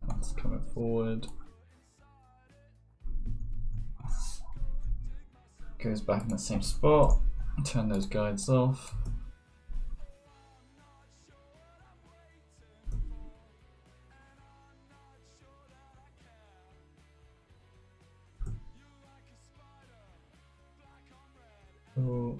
That's coming forward. Goes back in the same spot. Turn those guides off. Cool.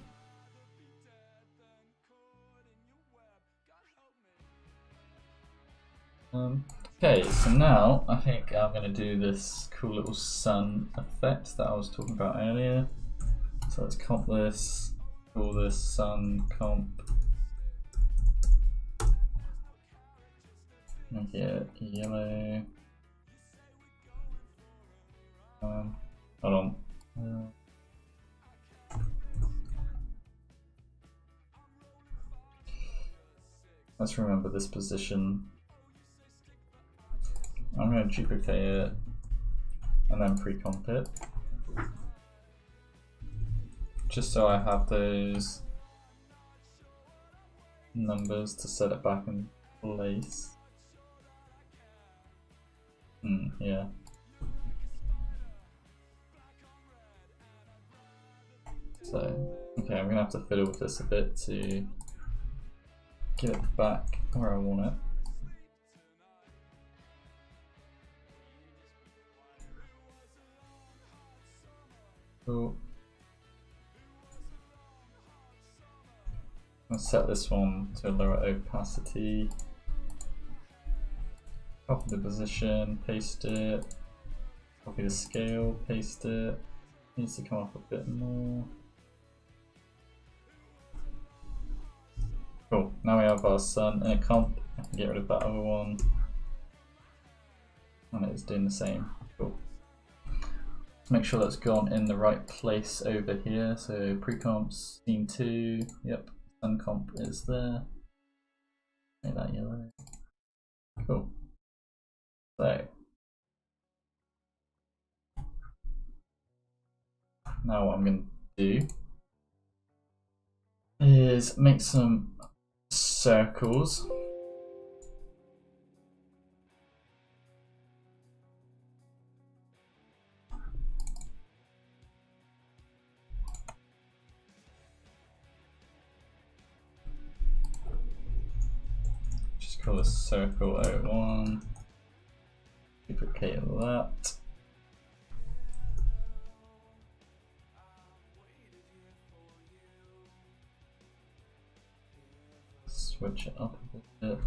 Okay, so now I think I'm going to do this cool little sun effect that I was talking about earlier. So let's comp this, call this sun comp. Make it yellow. Hold on. Let's remember this position. I'm going to duplicate it and then pre-comp it. Just so I have those numbers to set it back in place. Yeah. So, okay, I'm going to have to fiddle with this a bit to get it back where I want it. Cool. I'll set this one to a lower opacity. Copy the position, paste it. Copy the scale, paste it. Needs to come up a bit more. Cool. Now we have our sun in a comp. I can get rid of that other one. And it's doing the same. Cool. Make sure that's gone in the right place over here. So pre-comps, scene 2, yep, sun comp is there. Make that yellow. Cool. So now what I'm going to do is make some circles. Call this circle 01, duplicate that. Switch it up a bit.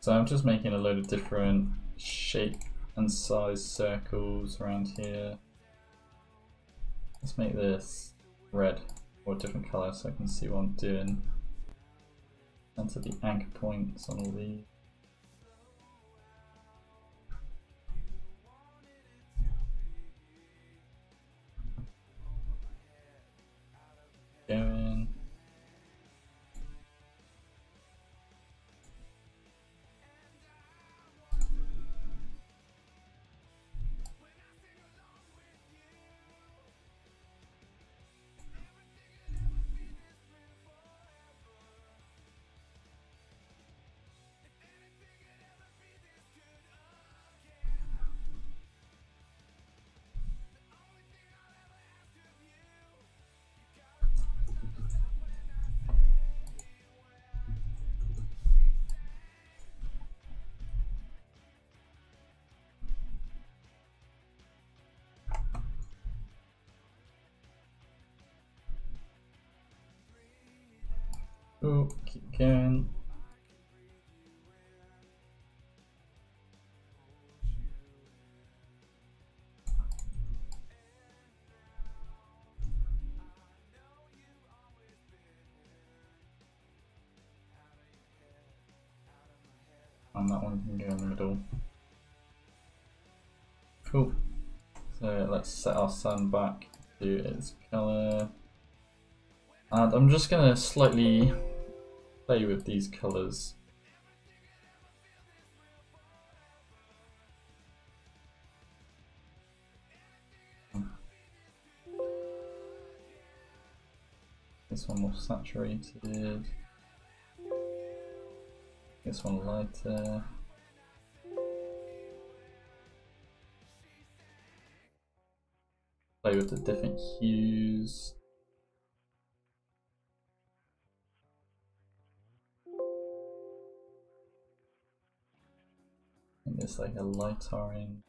So I'm just making a load of different shape and size circles around here. Let's make this red or a different color so I can see what I'm doing. Enter the anchor points on all these. Going. Oh, keep going. And that one can go in the middle. Cool. So let's set our sun back to its color. And I'm just going to slightly play with these colors. This one more saturated. This one lighter. Play with the different hues. And it's like a light orange.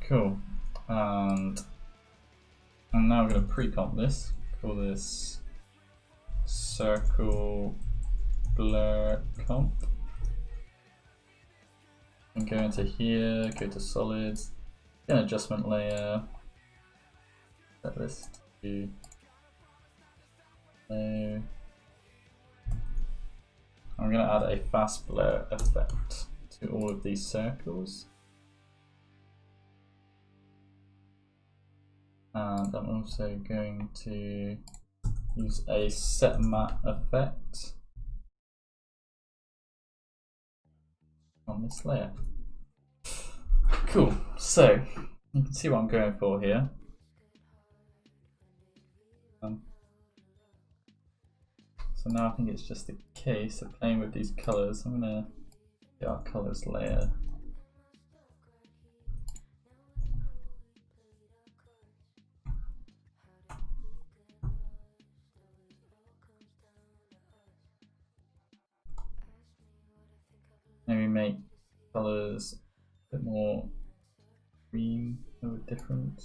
Cool. And I'm now going to pre-comp this. Call this circle blur comp. And go into here, go to solids, get an adjustment layer, set this to no. I'm going to add a fast blur effect to all of these circles. And I'm also going to use a set matte effect on this layer. Cool, so you can see what I'm going for here. So now I think it's just a case of playing with these colours. I'm going to get our colours layer. Maybe make colours a bit more green or different.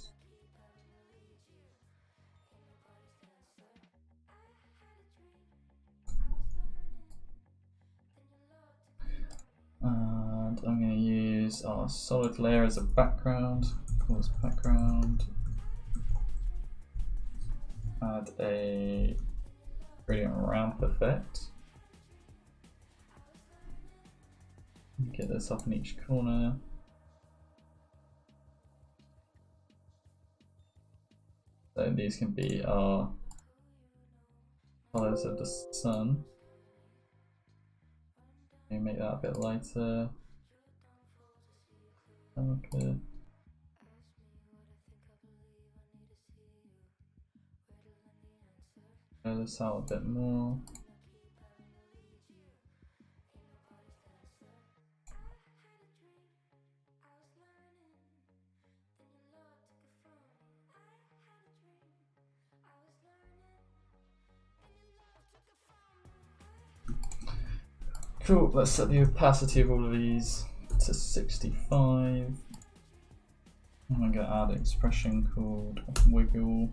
And I'm going to use our solid layer as a background. Call this background. Add a gradient ramp effect. Get this up in each corner. So these can be our colours of the sun. Maybe make that a bit lighter. Darker. Color this out a bit more. Cool, let's set the opacity of all of these to 65. I'm going to add an expression called wiggle.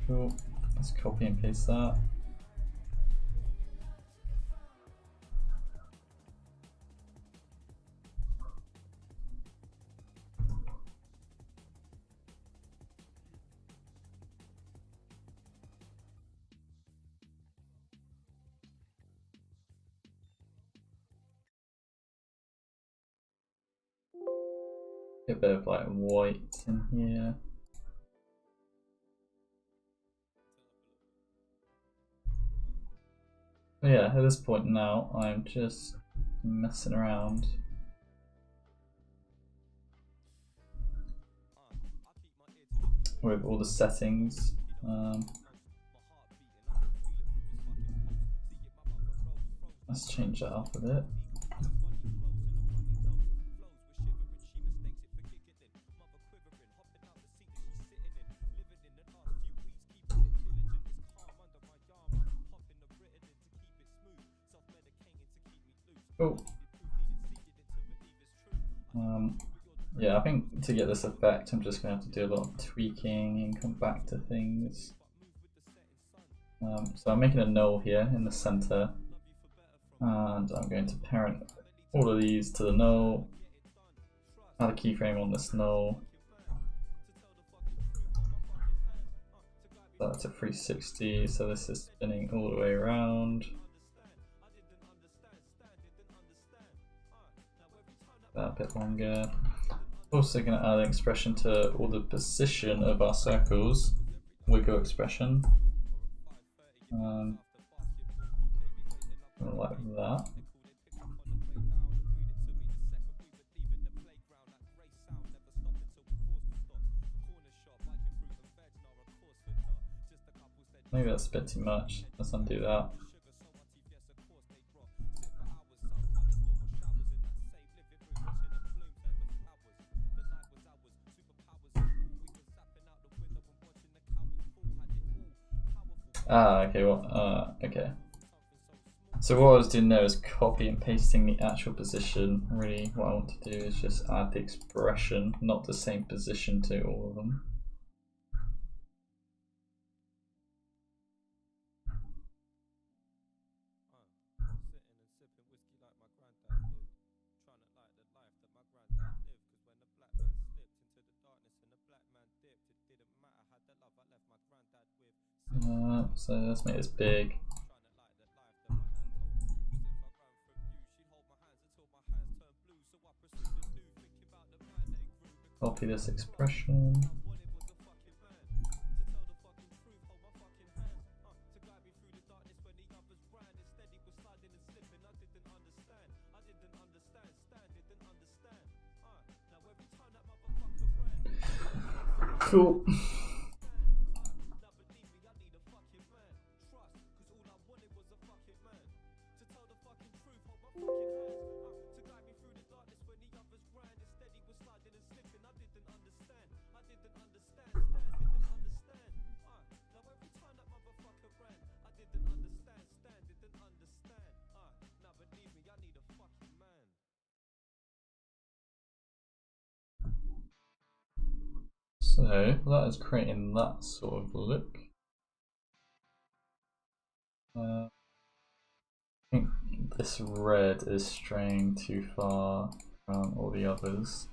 Cool. Let's copy and paste that. Get a bit of like white in here. But yeah, at this point now, I'm just messing around. With all the settings. Let's change that up a bit. Oh. Yeah, I think to get this effect, I'm just going to have to do a lot of tweaking and come back to things. So I'm making a null here in the center, and I'm going to parent all of these to the null, add a keyframe on this null. That's a 360, so this is spinning all the way around. That a bit longer. Also going to add an expression to all the position of our circles, wiggle expression. Like that. Maybe that's a bit too much. Let's undo that. Okay, well, okay. So what I was doing there is copy and pasting the actual position. Really, what I want to do is just add the expression, not the same position to all of them. So let's make this big. Copy this expression. Cool. So that is creating that sort of look. I think this red is straying too far from all the others.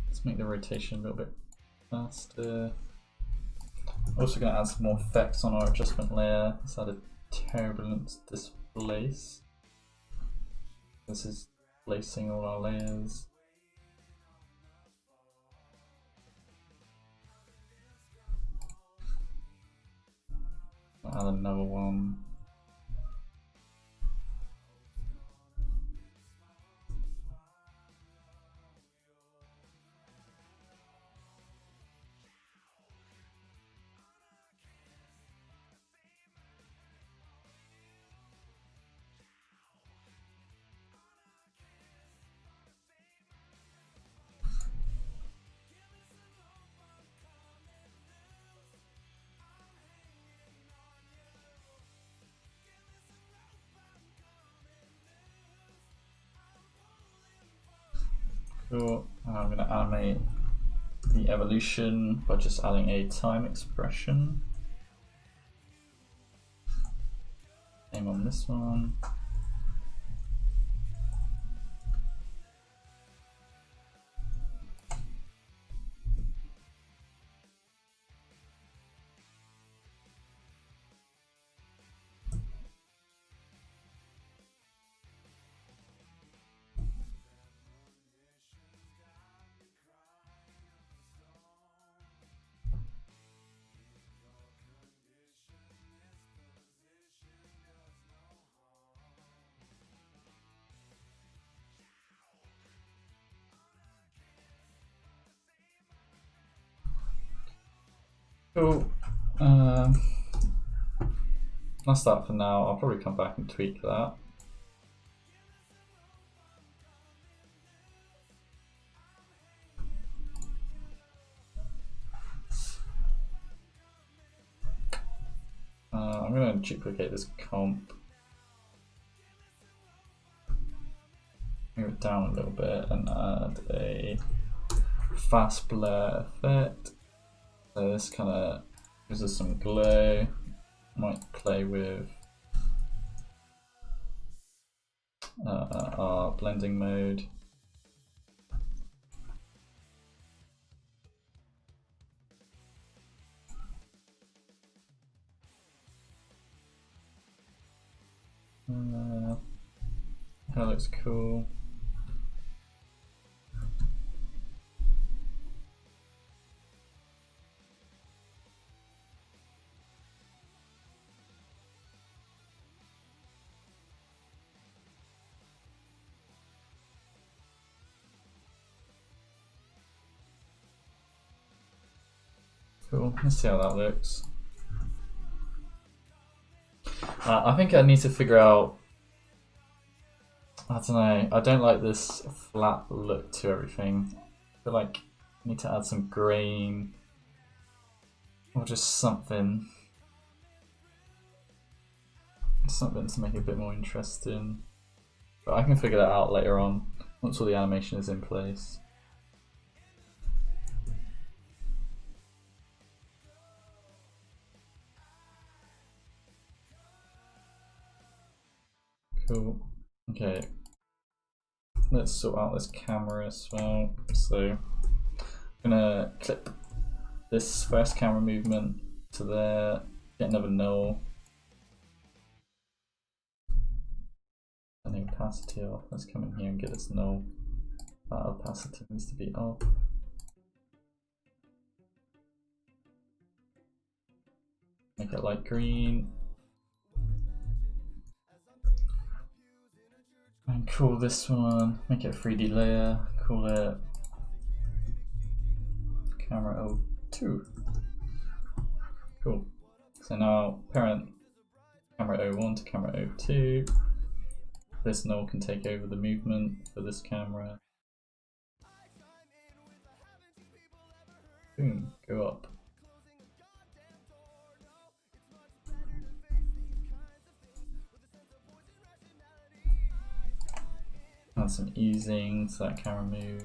Let's make the rotation a little bit faster. Also going to add some more effects on our adjustment layer. Let's add a turbulence displace. This is placing all our layers. I'll add another one. Cool. I'm going to animate the evolution by just adding a time expression. Same on this one. Cool. That's that for now. I'll probably come back and tweak that. I'm going to duplicate this comp. Move it down a little bit and add a fast blur effect. So this kind of gives us some glow. Might play with our blending mode. That looks cool. Cool, let's see how that looks. I think I need to figure out, I don't know, I don't like this flat look to everything. I feel like I need to add some grain or just something to make it a bit more interesting. But I can figure that out later on once all the animation is in place. Cool. Okay. Let's sort out this camera as well. So I'm gonna clip this first camera movement to there, get another null. Turning opacity off. Let's come in here and get this null. That opacity needs to be off. Make it light green. And call this one, make it a 3D layer, call it camera 02. Cool. So now parent camera 01 to camera 02. This null can take over the movement for this camera. Boom, go up. Add some easing to that camera move.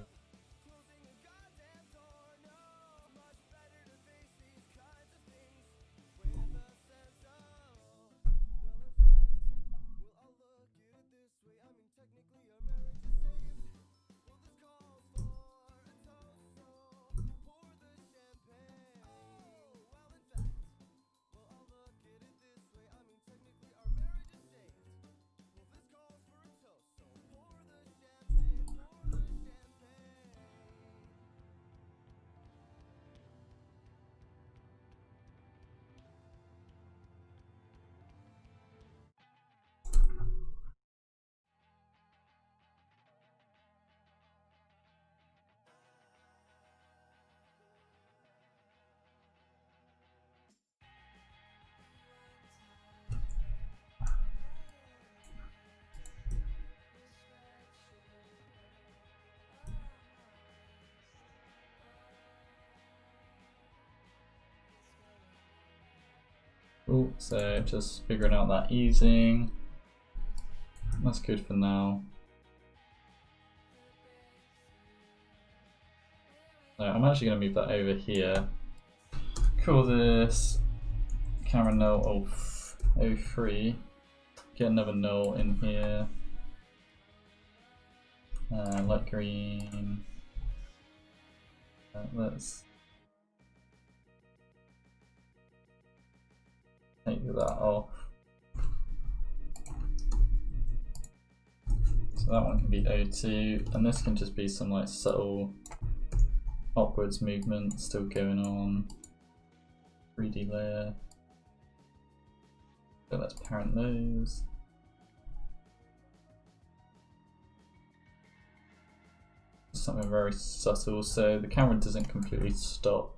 Cool, so just figuring out that easing. That's good for now. No, I'm actually going to move that over here. Call this camera null 03. Get another null in here. Light green. Let's take that off. So that one can be O2, and this can just be some like subtle upwards movement still going on. 3D layer. So let's parent those. Something very subtle, so the camera doesn't completely stop.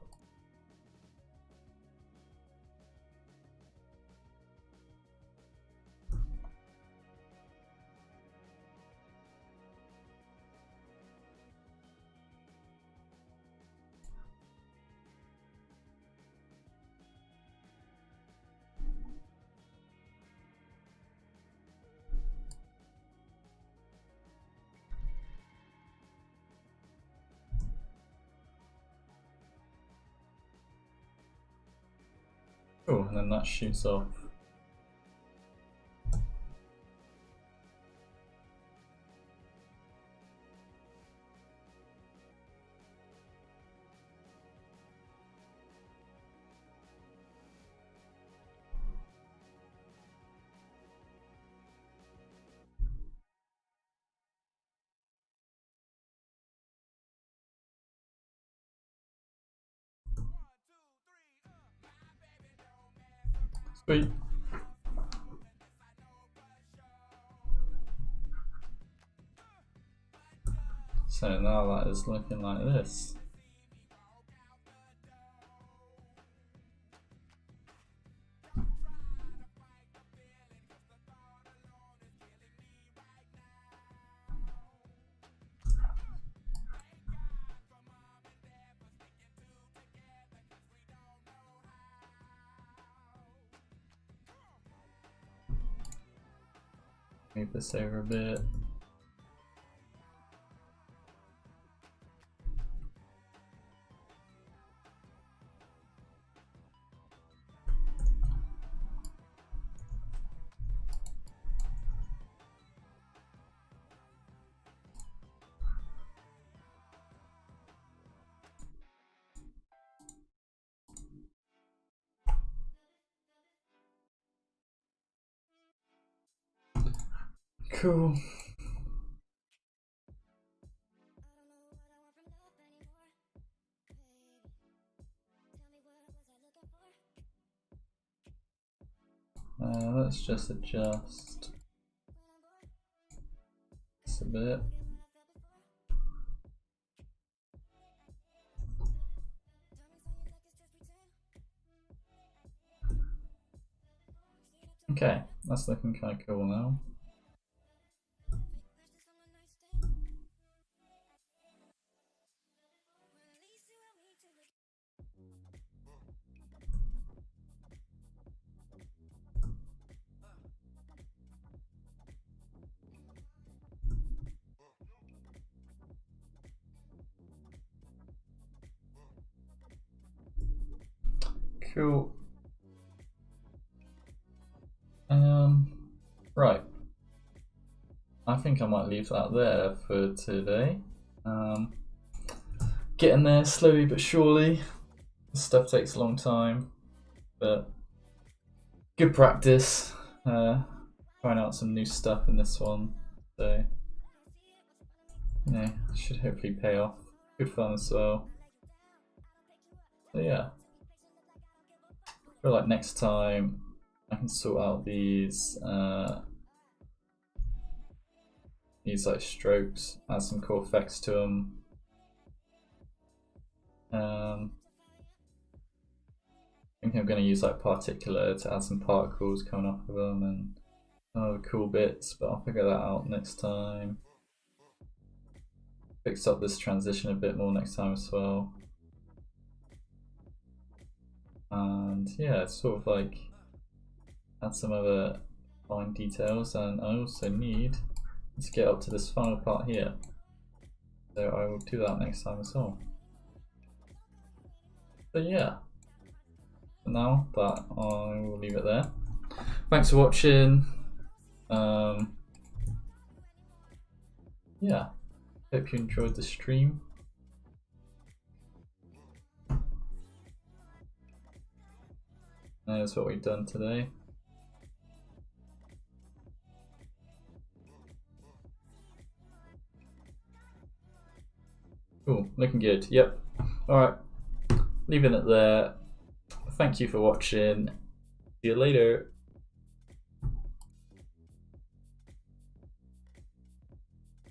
Cool, and then that shoots off. Sweet. So now that is looking like this. Move this over a bit. Cool. Let's just adjust this a bit. Okay, that's looking kind of cool now. Cool. Right. I think I might leave that there for today. Getting there slowly but surely. This stuff takes a long time, but good practice. Trying out some new stuff in this one, so you know, should hopefully pay off. Good fun as well. So yeah, I feel like next time I can sort out these like strokes, add some cool effects to them. I think I'm going to use like particular to add some particles coming off of them and other cool bits, but I'll figure that out next time. Fix up this transition a bit more next time as well. And yeah, sort of like add some other fine details, and I also need to get up to this final part here. So I will do that next time as well. But yeah, for now that I will leave it there. Thanks for watching. Yeah, hope you enjoyed the stream. That's what we've done today. Cool, looking good. Yep. Alright, leaving it there. Thank you for watching. See you later.